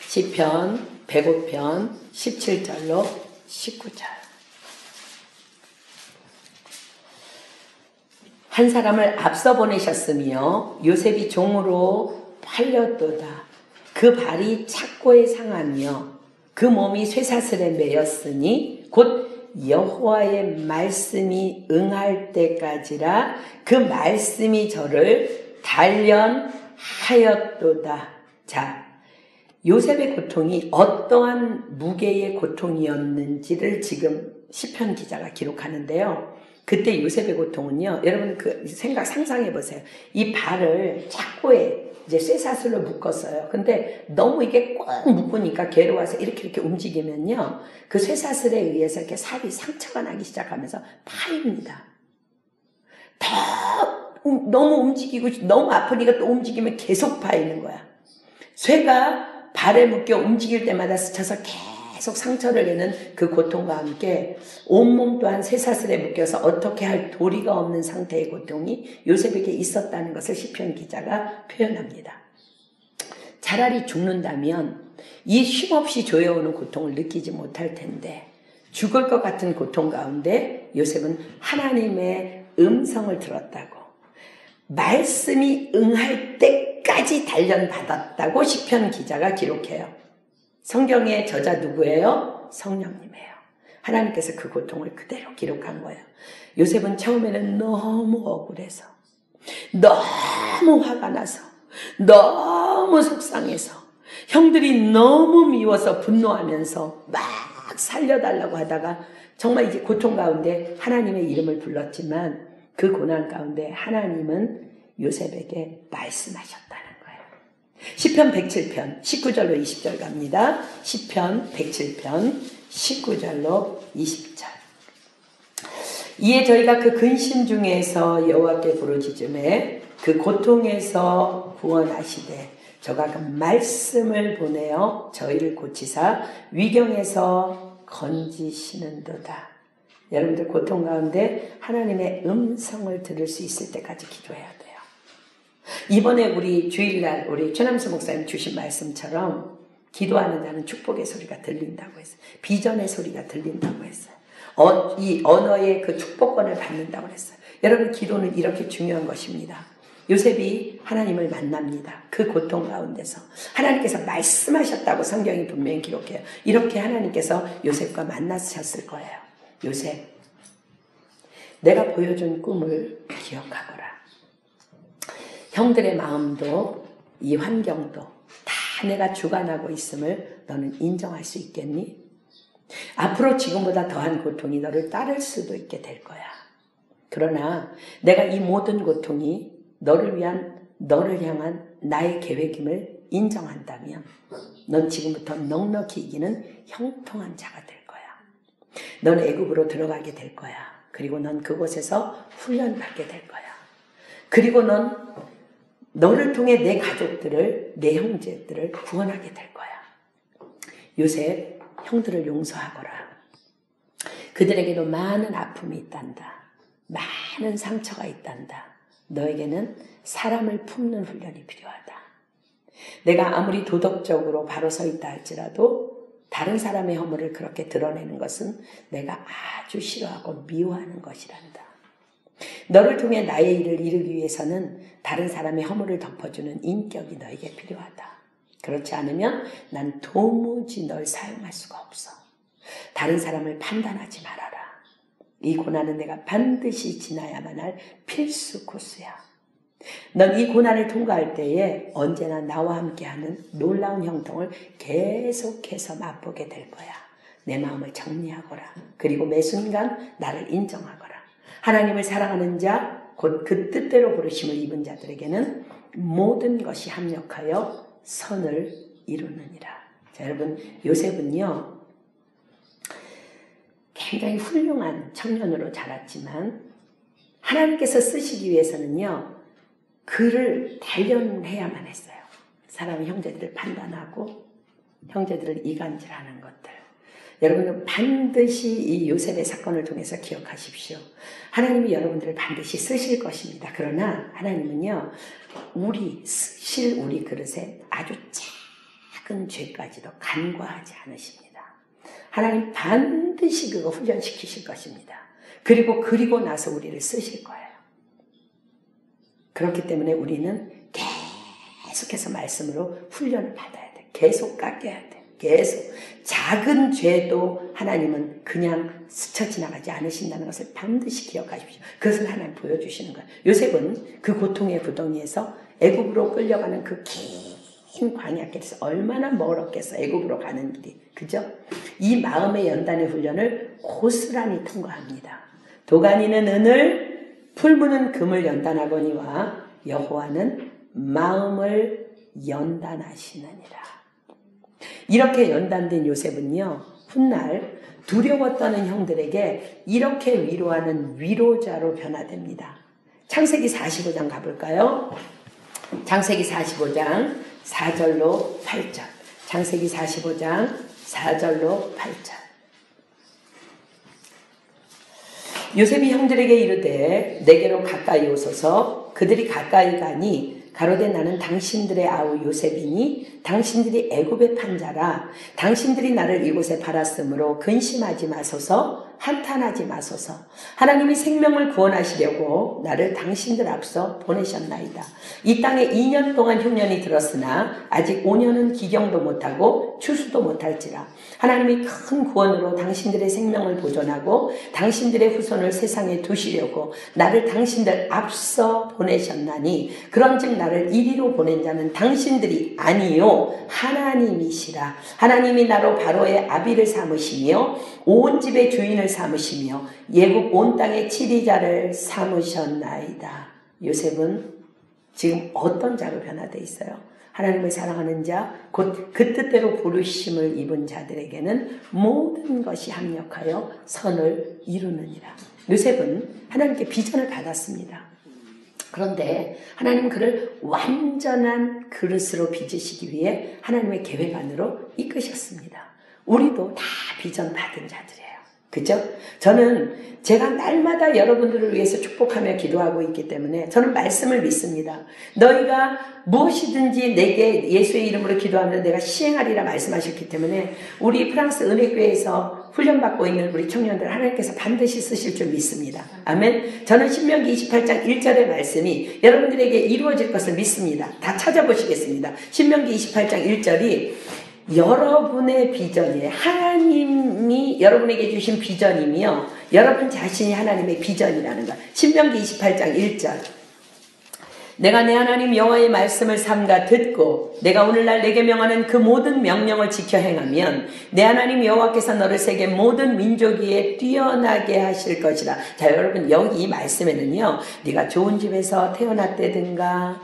시편 105편 17절로 19절. 한 사람을 앞서 보내셨으며 요셉이 종으로 팔렸도다. 그 발이 착고에 상하며 그 몸이 쇠사슬에 매였으니 곧 여호와의 말씀이 응할 때까지라. 그 말씀이 저를 단련하였도다. 자, 요셉의 고통이 어떠한 무게의 고통이었는지를 지금 시편 기자가 기록하는데요. 그때 요셉의 고통은요, 여러분 그 상상해 보세요. 이 발을 착고에 이제 쇠사슬로 묶었어요. 근데 너무 이게 꼭 묶으니까 괴로워서 이렇게 움직이면요, 그 쇠사슬에 의해서 이렇게 살이 상처가 나기 시작하면서 파입니다. 너무 움직이고 너무 아프니까 또 움직이면 계속 파이는 거야. 쇠가 발에 묶여 움직일 때마다 스쳐서 계속 상처를 내는 그 고통과 함께 온몸 또한 쇠사슬에 묶여서 어떻게 할 도리가 없는 상태의 고통이 요셉에게 있었다는 것을 시편 기자가 표현합니다. 차라리 죽는다면 이 쉼없이 조여오는 고통을 느끼지 못할 텐데 죽을 것 같은 고통 가운데 요셉은 하나님의 음성을 들었다고, 말씀이 응할 때까지 단련받았다고 시편 기자가 기록해요. 성경의 저자 누구예요? 성령님이에요. 하나님께서 그 고통을 그대로 기록한 거예요. 요셉은 처음에는 너무 억울해서, 너무 화가 나서, 너무 속상해서, 형들이 너무 미워서 분노하면서 막 살려달라고 하다가 정말 이제 고통 가운데 하나님의 이름을 불렀지만 그 고난 가운데 하나님은 요셉에게 말씀하셨다는 거예요. 시편 107편 19절로 20절 갑니다. 시편 107편 19절로 20절. 이에 저희가 그 근심 중에서 여호와께 부르짖음에 그 고통에서 구원하시되 저가 그 말씀을 보내어 저희를 고치사 위경에서 건지시는도다. 여러분들 고통 가운데 하나님의 음성을 들을 수 있을 때까지 기도해야 돼요. 이번에 우리 주일날 우리 최남수 목사님 주신 말씀처럼 기도하는 자는 축복의 소리가 들린다고 했어요. 비전의 소리가 들린다고 했어요. 이 언어의 그 축복권을 받는다고 했어요. 여러분 기도는 이렇게 중요한 것입니다. 요셉이 하나님을 만납니다. 그 고통 가운데서 하나님께서 말씀하셨다고 성경이 분명히 기록해요. 이렇게 하나님께서 요셉과 만나셨을 거예요. 요셉, 내가 보여준 꿈을 기억하거라. 형들의 마음도 이 환경도 다 내가 주관하고 있음을 너는 인정할 수 있겠니? 앞으로 지금보다 더한 고통이 너를 따를 수도 있게 될 거야. 그러나 내가 이 모든 고통이 너를 향한 나의 계획임을 인정한다면 넌 지금부터 넉넉히 이기는 형통한 자가 될 거야. 넌 애굽으로 들어가게 될 거야. 그리고 넌 그곳에서 훈련받게 될 거야. 그리고 넌 너를 통해 내 가족들을, 내 형제들을 구원하게 될 거야. 요셉, 형들을 용서하거라. 그들에게도 많은 아픔이 있단다. 많은 상처가 있단다. 너에게는 사람을 품는 훈련이 필요하다. 내가 아무리 도덕적으로 바로 서 있다 할지라도 다른 사람의 허물을 그렇게 드러내는 것은 내가 아주 싫어하고 미워하는 것이란다. 너를 통해 나의 일을 이루기 위해서는 다른 사람의 허물을 덮어주는 인격이 너에게 필요하다. 그렇지 않으면 난 도무지 널 사용할 수가 없어. 다른 사람을 판단하지 말아라. 이 고난은 내가 반드시 지나야만 할 필수 코스야. 넌 이 고난을 통과할 때에 언제나 나와 함께하는 놀라운 형통을 계속해서 맛보게 될 거야. 내 마음을 정리하거라. 그리고 매 순간 나를 인정하거라. 하나님을 사랑하는 자, 곧 그 뜻대로 부르심을 입은 자들에게는 모든 것이 합력하여 선을 이루느니라. 자, 여러분, 요셉은요, 굉장히 훌륭한 청년으로 자랐지만 하나님께서 쓰시기 위해서는요, 그를 단련해야만 했어요. 사람이 형제들을 판단하고 형제들을 이간질하는 것들. 여러분은 반드시 이 요셉의 사건을 통해서 기억하십시오. 하나님이 여러분들을 반드시 쓰실 것입니다. 그러나 하나님은요, 쓰실 우리 그릇에 아주 작은 죄까지도 간과하지 않으십니다. 하나님 반드시 그거 훈련시키실 것입니다. 그리고 나서 우리를 쓰실 거예요. 그렇기 때문에 우리는 계속해서 말씀으로 훈련을 받아야 돼. 계속 깎여야 돼. 계속. 작은 죄도 하나님은 그냥 스쳐 지나가지 않으신다는 것을 반드시 기억하십시오. 그것을 하나님 보여주시는 거예요. 요셉은 그 고통의 구덩이에서 애굽으로 끌려가는 그 긴 광야길에서 얼마나 멀었겠어. 애굽으로 가는 길이. 그죠? 이 마음의 연단의 훈련을 고스란히 통과합니다. 도가니는 은을, 풀무는 금을 연단하거니와 여호와는 마음을 연단하시느니라. 이렇게 연단된 요셉은요, 훗날 두려워 떠는 형들에게 이렇게 위로하는 위로자로 변화됩니다. 창세기 45장 가볼까요? 창세기 45장 4절로 8절. 창세기 45장 4절로 8절. 요셉이 형들에게 이르되 내게로 가까이 오소서. 그들이 가까이 가니 가로되 나는 당신들의 아우 요셉이니 당신들이 애굽의 판자라. 당신들이 나를 이곳에 팔았으므로 근심하지 마소서. 한탄하지 마소서. 하나님이 생명을 구원하시려고 나를 당신들 앞서 보내셨나이다. 이 땅에 2년 동안 흉년이 들었으나 아직 5년은 기경도 못하고 추수도 못할지라. 하나님이 큰 구원으로 당신들의 생명을 보존하고 당신들의 후손을 세상에 두시려고 나를 당신들 앞서 보내셨나니 그런즉 나를 이리로 보낸 자는 당신들이 아니요 하나님이시라. 하나님이 나로 바로의 아비를 삼으시며 온 집의 주인을 삼으시며 예국 온 땅의 치리자를 삼으셨나이다. 요셉은 지금 어떤 자로 변화되어 있어요? 하나님을 사랑하는 자, 곧 그 뜻대로 부르심을 입은 자들에게는 모든 것이 합력하여 선을 이루느니라. 요셉은 하나님께 비전을 받았습니다. 그런데 하나님은 그를 완전한 그릇으로 빚으시기 위해 하나님의 계획 안으로 이끄셨습니다. 우리도 다 비전 받은 자들이에요. 그죠? 저는 제가 날마다 여러분들을 위해서 축복하며 기도하고 있기 때문에 저는 말씀을 믿습니다. 너희가 무엇이든지 내게 예수의 이름으로 기도하면 내가 시행하리라 말씀하셨기 때문에 우리 프랑스 은혜교회에서 훈련받고 있는 우리 청년들 하나님께서 반드시 쓰실 줄 믿습니다. 아멘. 저는 신명기 28장 1절의 말씀이 여러분들에게 이루어질 것을 믿습니다. 다 찾아보시겠습니다. 신명기 28장 1절이 여러분의 비전이에요. 하나님이 여러분에게 주신 비전이며 여러분 자신이 하나님의 비전이라는 것. 신명기 28장 1절. 내가 내 하나님 여호와의 말씀을 삼가 듣고 내가 오늘날 내게 명하는 그 모든 명령을 지켜 행하면 내 하나님 여호와께서 너를 세계 모든 민족 위에 뛰어나게 하실 것이라. 자, 여러분 여기 이 말씀에는요, 네가 좋은 집에서 태어났다든가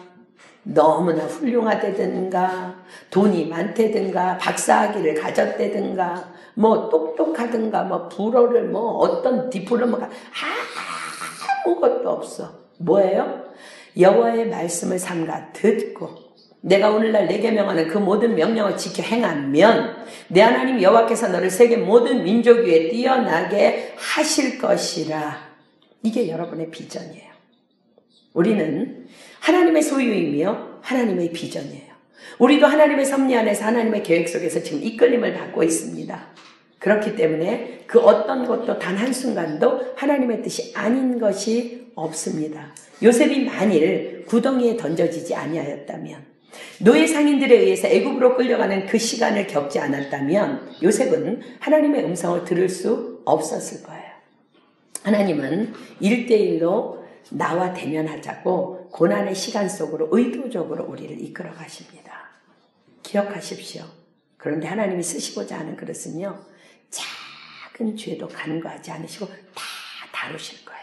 너무나 훌륭하다든가 돈이 많다든가 박사학위를 가졌다든가 뭐 똑똑하든가 뭐 불어를 뭐 어떤 디플로마가 아무것도 없어. 뭐예요? 여호와의 말씀을 삼가 듣고 내가 오늘날 내게 명하는 그 모든 명령을 지켜 행하면 내 하나님 여호와께서 너를 세계 모든 민족 위에 뛰어나게 하실 것이라. 이게 여러분의 비전이에요. 우리는 하나님의 소유이며 하나님의 비전이에요. 우리도 하나님의 섭리 안에서 하나님의 계획 속에서 지금 이끌림을 받고 있습니다. 그렇기 때문에 그 어떤 것도 단 한순간도 하나님의 뜻이 아닌 것이 없습니다. 요셉이 만일 구덩이에 던져지지 아니하였다면, 노예 상인들에 의해서 애굽으로 끌려가는 그 시간을 겪지 않았다면 요셉은 하나님의 음성을 들을 수 없었을 거예요. 하나님은 1대1로 나와 대면하자고 고난의 시간 속으로 의도적으로 우리를 이끌어 가십니다. 기억하십시오. 그런데 하나님이 쓰시고자 하는 그릇은요, 작은 죄도 간과하지 않으시고 다 다루실 거예요.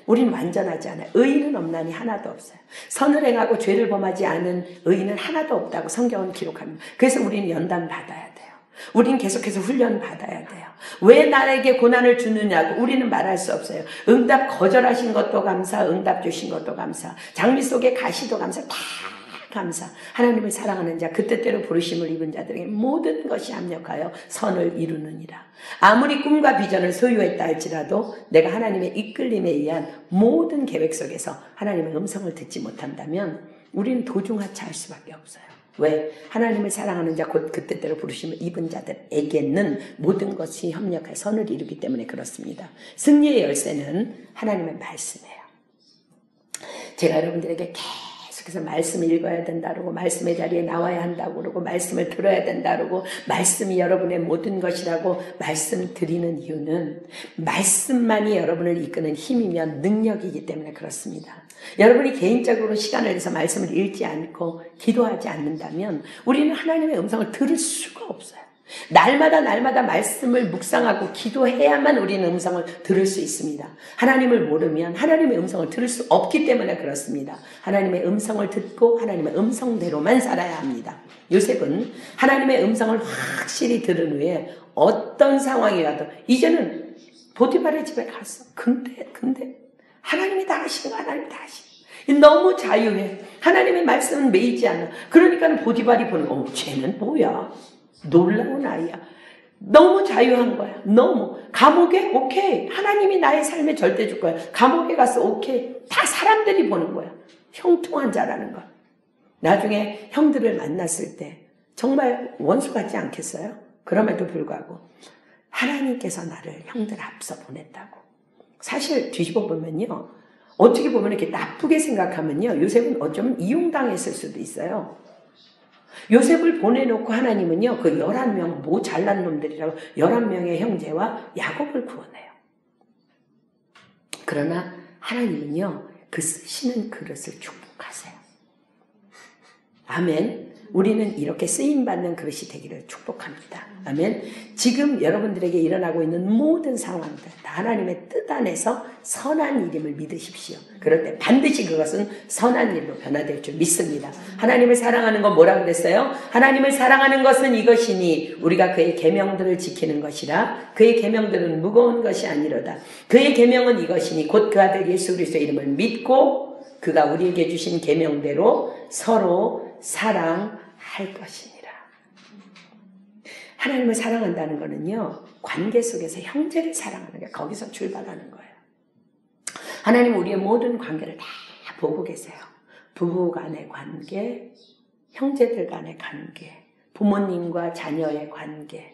우린 완전하지 않아요. 의인은 없나니 하나도 없어요. 선을 행하고 죄를 범하지 않은 의인은 하나도 없다고 성경은 기록합니다. 그래서 우리는 연단 받아야 돼요. 우린 계속해서 훈련 받아야 돼요. 왜 나에게 고난을 주느냐고 우리는 말할 수 없어요. 응답 거절하신 것도 감사, 응답 주신 것도 감사, 장미 속에 가시도 감사, 다 감사. 하나님을 사랑하는 자, 그 뜻대로 부르심을 입은 자들에게 모든 것이 합력하여 선을 이루느니라. 아무리 꿈과 비전을 소유했다 할지라도 내가 하나님의 이끌림에 의한 모든 계획 속에서 하나님의 음성을 듣지 못한다면 우리는 도중하차할 수밖에 없어요. 왜? 하나님을 사랑하는 자, 곧 그 뜻대로 부르심을 입은 자들에게는 모든 것이 협력해 선을 이루기 때문에 그렇습니다. 승리의 열쇠는 하나님의 말씀이에요. 제가 여러분들에게 계속해서 말씀을 읽어야 된다 그러고 말씀의 자리에 나와야 한다고 그러고 말씀을 들어야 된다 그러고 말씀이 여러분의 모든 것이라고 말씀드리는 이유는 말씀만이 여러분을 이끄는 힘이며 능력이기 때문에 그렇습니다. 여러분이 개인적으로 시간을 내서 말씀을 읽지 않고 기도하지 않는다면 우리는 하나님의 음성을 들을 수가 없어요. 날마다 말씀을 묵상하고 기도해야만 우리는 음성을 들을 수 있습니다. 하나님을 모르면 하나님의 음성을 들을 수 없기 때문에 그렇습니다. 하나님의 음성을 듣고 하나님의 음성대로만 살아야 합니다. 요셉은 하나님의 음성을 확실히 들은 후에 어떤 상황이라도 이제는 포티파의 집에 갔어. 근데 하나님이 다 하시는 거, 하나님이 다 하시는 거. 너무 자유해. 하나님의 말씀은 매이지 않아. 그러니까 보디발이 보는 거, 쟤는 뭐야? 놀라운 아이야. 너무 자유한 거야. 너무. 감옥에? 오케이. 하나님이 나의 삶에 절대 줄 거야. 감옥에 가서 오케이. 다 사람들이 보는 거야. 형통한 자라는 거야. 나중에 형들을 만났을 때 정말 원수 같지 않겠어요? 그럼에도 불구하고 하나님께서 나를 형들 앞서 보냈다고. 사실 뒤집어 보면요, 어떻게 보면 이렇게 나쁘게 생각하면요, 요셉은 어쩌면 이용당했을 수도 있어요. 요셉을 보내놓고 하나님은요, 그 11명, 뭐 잘난 놈들이라고 11명의 형제와 야곱을 구원해요. 그러나 하나님은요, 그 쓰시는 그릇을 축복하세요. 아멘. 우리는 이렇게 쓰임받는 그릇이 되기를 축복합니다. 아멘. 지금 여러분들에게 일어나고 있는 모든 상황들 다 하나님의 뜻 안에서 선한 일임을 믿으십시오. 그럴 때 반드시 그것은 선한 일로 변화될 줄 믿습니다. 하나님을 사랑하는 건 뭐라고 그랬어요? 하나님을 사랑하는 것은 이것이니 우리가 그의 계명들을 지키는 것이라. 그의 계명들은 무거운 것이 아니로다. 그의 계명은 이것이니 곧 그 아들 예수 그리스도의 이름을 믿고 그가 우리에게 주신 계명대로 서로 사랑할 것이니라. 하나님을 사랑한다는 것은요, 관계 속에서 형제를 사랑하는 거예요. 거기서 출발하는 거예요. 하나님은 우리의 모든 관계를 다 보고 계세요. 부부 간의 관계, 형제들 간의 관계, 부모님과 자녀의 관계,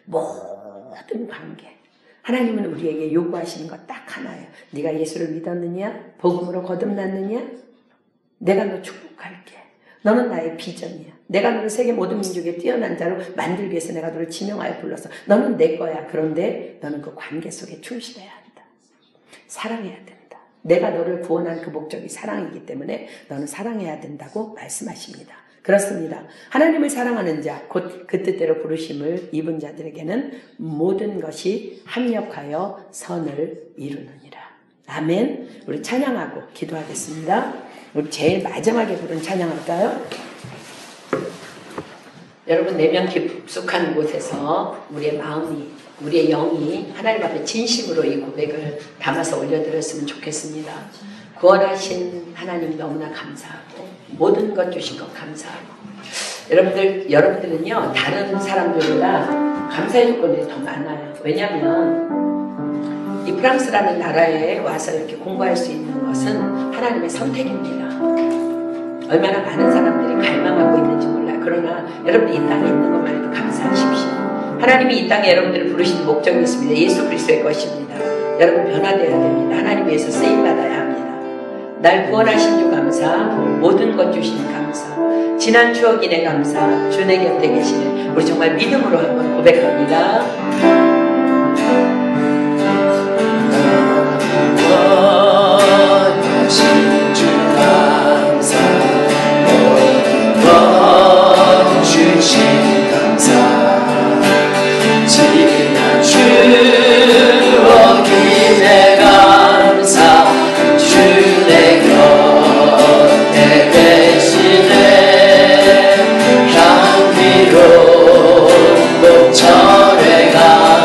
모든 관계. 하나님은 우리에게 요구하시는 것 딱 하나예요. 네가 예수를 믿었느냐? 복음으로 거듭났느냐? 내가 너 축복할게. 너는 나의 비전이야. 내가 너를 세계 모든 민족에 뛰어난 자로 만들기 위해서 내가 너를 지명하여 불렀어. 너는 내 거야. 그런데 너는 그 관계 속에 충실해야 한다. 사랑해야 된다. 내가 너를 구원한 그 목적이 사랑이기 때문에 너는 사랑해야 된다고 말씀하십니다. 그렇습니다. 하나님을 사랑하는 자, 곧 그 뜻대로 부르심을 입은 자들에게는 모든 것이 합력하여 선을 이루느니라. 아멘. 우리 찬양하고 기도하겠습니다. 우리 제일 마지막에 부른 찬양할까요? 여러분 내면 깊숙한 곳에서 우리의 마음이, 우리의 영이 하나님 앞에 진심으로 이 고백을 담아서 올려드렸으면 좋겠습니다. 구원하신 하나님 너무나 감사하고 모든 것 주신 것 감사하고 여러분들은요 다른 사람들보다 감사의 조건들이 더 많아요. 왜냐하면 이 프랑스라는 나라에 와서 이렇게 공부할 수 있는 것은 하나님의 선택입니다. 얼마나 많은 사람들이 갈망하고 있는지 몰라요. 그러나 여러분이 이 땅에 있는 것만 해도 감사하십시오. 하나님이 이 땅에 여러분들을 부르신 목적이 있습니다. 예수 그리스도의 것입니다. 여러분 변화되어야 됩니다. 하나님 위해서 쓰임받아야 합니다. 날 구원하신 주 감사, 모든 것 주신 감사, 지난 추억 인해 감사, 주 내 곁에 계시네. 우리 정말 믿음으로 한번 고백합니다. 구원하신 주 감사, 모든 것 주신 감사, 지난 추억 인해 감사, 주 내 곁에 계시네. 향기로운 목철의 감사,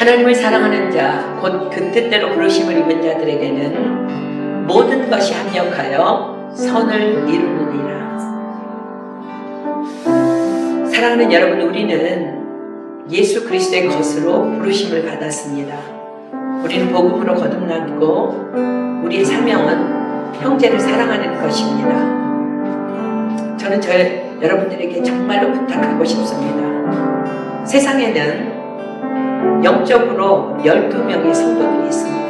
하나님을 사랑하는 자, 곧 그 뜻대로 부르심을 입은 자들에게는 모든 것이 합력하여 선을 이루느니라. 사랑하는 여러분, 우리는 예수 그리스도의 것으로 부르심을 받았습니다. 우리는 복음으로 거듭났고 우리의 사명은 형제를 사랑하는 것입니다. 저는 여러분들에게 정말로 부탁하고 싶습니다. 세상에는 영적으로 12명의 성도들이 있습니다.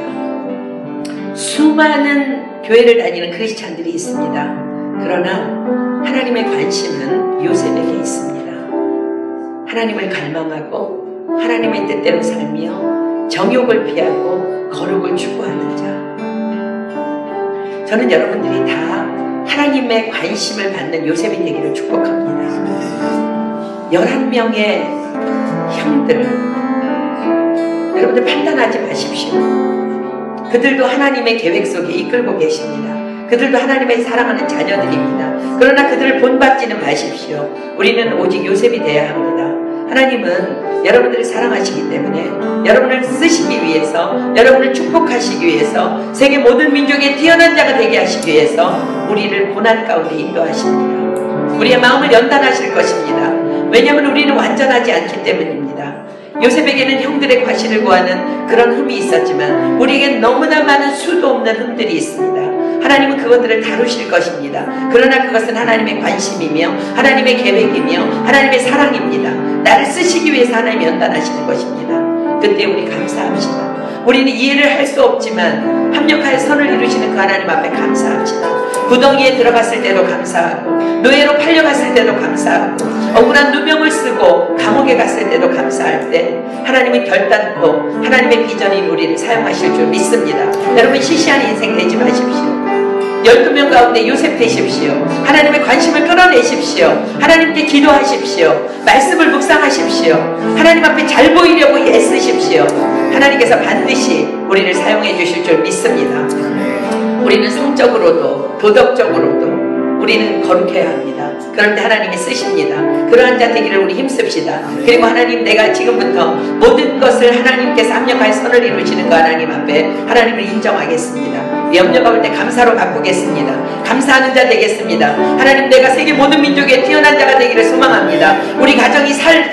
수많은 교회를 다니는 크리스찬들이 있습니다. 그러나 하나님의 관심은 요셉에게 있습니다. 하나님을 갈망하고 하나님의 뜻대로 살며 정욕을 피하고 거룩을 추구하는 자. 저는 여러분들이 다 하나님의 관심을 받는 요셉이 되기를 축복합니다. 11명의 형들, 여러분들 판단하지 마십시오. 그들도 하나님의 계획 속에 이끌고 계십니다. 그들도 하나님의 사랑하는 자녀들입니다. 그러나 그들을 본받지는 마십시오. 우리는 오직 요셉이 되어야 합니다. 하나님은 여러분들을 사랑하시기 때문에 여러분을 쓰시기 위해서, 여러분을 축복하시기 위해서, 세계 모든 민족의 뛰어난 자가 되게 하시기 위해서 우리를 고난 가운데 인도하십니다. 우리의 마음을 연단하실 것입니다. 왜냐하면 우리는 완전하지 않기 때문입니다. 요셉에게는 형들의 과실을 구하는 그런 흠이 있었지만 우리에겐 너무나 많은 수도 없는 흠들이 있습니다. 하나님은 그것들을 다루실 것입니다. 그러나 그것은 하나님의 관심이며 하나님의 계획이며 하나님의 사랑입니다. 나를 쓰시기 위해서 하나님이 연단하시는 것입니다. 그때 우리 감사합시다. 우리는 이해를 할 수 없지만 합력하여 선을 이루시는 그 하나님 앞에 감사합시다. 구덩이에 들어갔을 때도 감사하고 노예로 팔려갔을 때도 감사하고 억울한 누명을 쓰고 감옥에 갔을 때도 감사할 때 하나님이 결단코 하나님의 비전인 우리를 사용하실 줄 믿습니다. 여러분 시시한 인생 되지 마십시오. 12명 가운데 요셉 되십시오. 하나님의 관심을 끌어내십시오. 하나님께 기도하십시오. 말씀을 묵상하십시오. 하나님 앞에 잘 보이려고 애쓰십시오. 하나님께서 반드시 우리를 사용해 주실 줄 믿습니다. 우리는 성적으로도 도덕적으로도 우리는 거룩해야 합니다. 그럴 때 하나님이 쓰십니다. 그러한 자 되기를 우리 힘씁시다. 그리고 하나님, 내가 지금부터 모든 것을 하나님께서 합력하여 선을 이루시는 그 하나님 앞에 하나님을 인정하겠습니다. 염려가 올 때 감사로 바꾸겠습니다. 감사하는 자 되겠습니다. 하나님, 내가 세계 모든 민족의 뛰어난 자가 되기를 소망합니다. 우리 가정이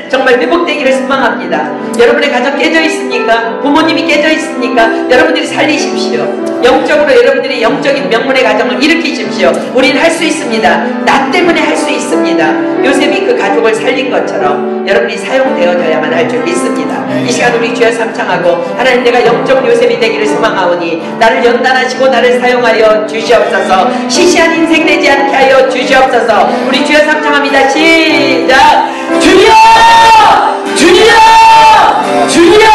정말 회복되기를 소망합니다. 여러분의 가정 깨져 있습니까? 부모님이 깨져 있습니까? 여러분들이 살리십시오. 영적으로 여러분들이 영적인 명문의 가정을 일으키십시오. 우리는 할 수 있습니다. 나 때문에 할 수 있습니다. 요셉이 그 가족을 살린 것처럼 여러분이 사용되어져야만 할 줄 믿습니다. 이 시간 우리 주여 삼창하고, 하나님, 내가 영적 요셉이 되기를 소망하오니 나를 연단하시고 나를 사용하여 주시옵소서. 시시한 인생 되지 않게 하여 주시옵소서. 우리 주여 삼창합니다. 시작. 주여! 주여! 주여!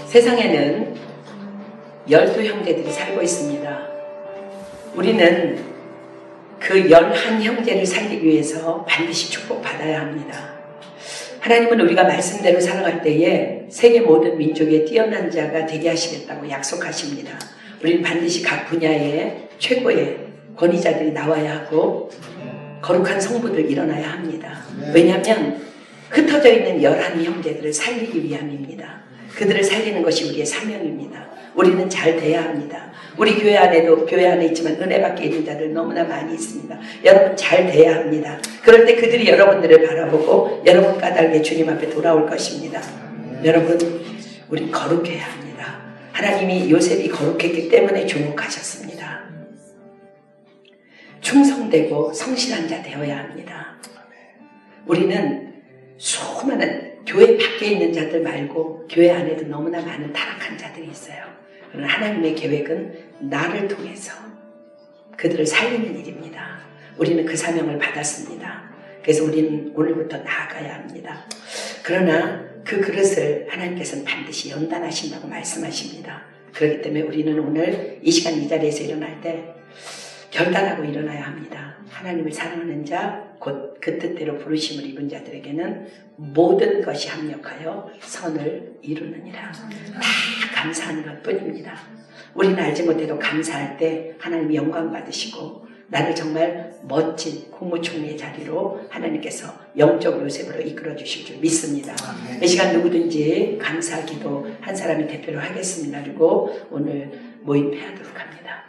세상에는 12형제들이 살고 있습니다. 우리는 그 11형제를 살리기 위해서 반드시 축복받아야 합니다. 하나님은 우리가 말씀대로 살아갈 때에 세계 모든 민족의 뛰어난 자가 되게 하시겠다고 약속하십니다. 우리는 반드시 각 분야의 최고의 권위자들이 나와야 하고 거룩한 성부들 일어나야 합니다. 왜냐하면 흩어져 있는 열한 형제들을 살리기 위함입니다. 그들을 살리는 것이 우리의 사명입니다. 우리는 잘 돼야 합니다. 우리 교회 안에도 교회 안에 있지만 은혜 밖에 있는 자들 너무나 많이 있습니다. 여러분 잘 돼야 합니다. 그럴 때 그들이 여러분들을 바라보고 여러분 까닭에 주님 앞에 돌아올 것입니다. 여러분 우리 거룩해야 합니다. 하나님이 요셉이 거룩했기 때문에 주목하셨습니다. 충성되고 성실한 자 되어야 합니다. 우리는 수많은 교회 밖에 있는 자들 말고 교회 안에도 너무나 많은 타락한 자들이 있어요. 그러나 하나님의 계획은 나를 통해서 그들을 살리는 일입니다. 우리는 그 사명을 받았습니다. 그래서 우리는 오늘부터 나아가야 합니다. 그러나 그 그릇을 하나님께서는 반드시 연단하신다고 말씀하십니다. 그렇기 때문에 우리는 오늘 이 시간 이 자리에서 일어날 때 결단하고 일어나야 합니다. 하나님을 사랑하는 자, 곧 그 뜻대로 부르심을 입은 자들에게는 모든 것이 합력하여 선을 이루느니라. 다 감사하는 것 뿐입니다. 우리는 알지 못해도 감사할 때 하나님이 영광 받으시고 나를 정말 멋진 국무총리의 자리로 하나님께서 영적 요셉으로 이끌어 주실 줄 믿습니다. 이 시간 누구든지 감사 기도 한 사람이 대표로 하겠습니다. 그리고 오늘 모임해하도록 합니다.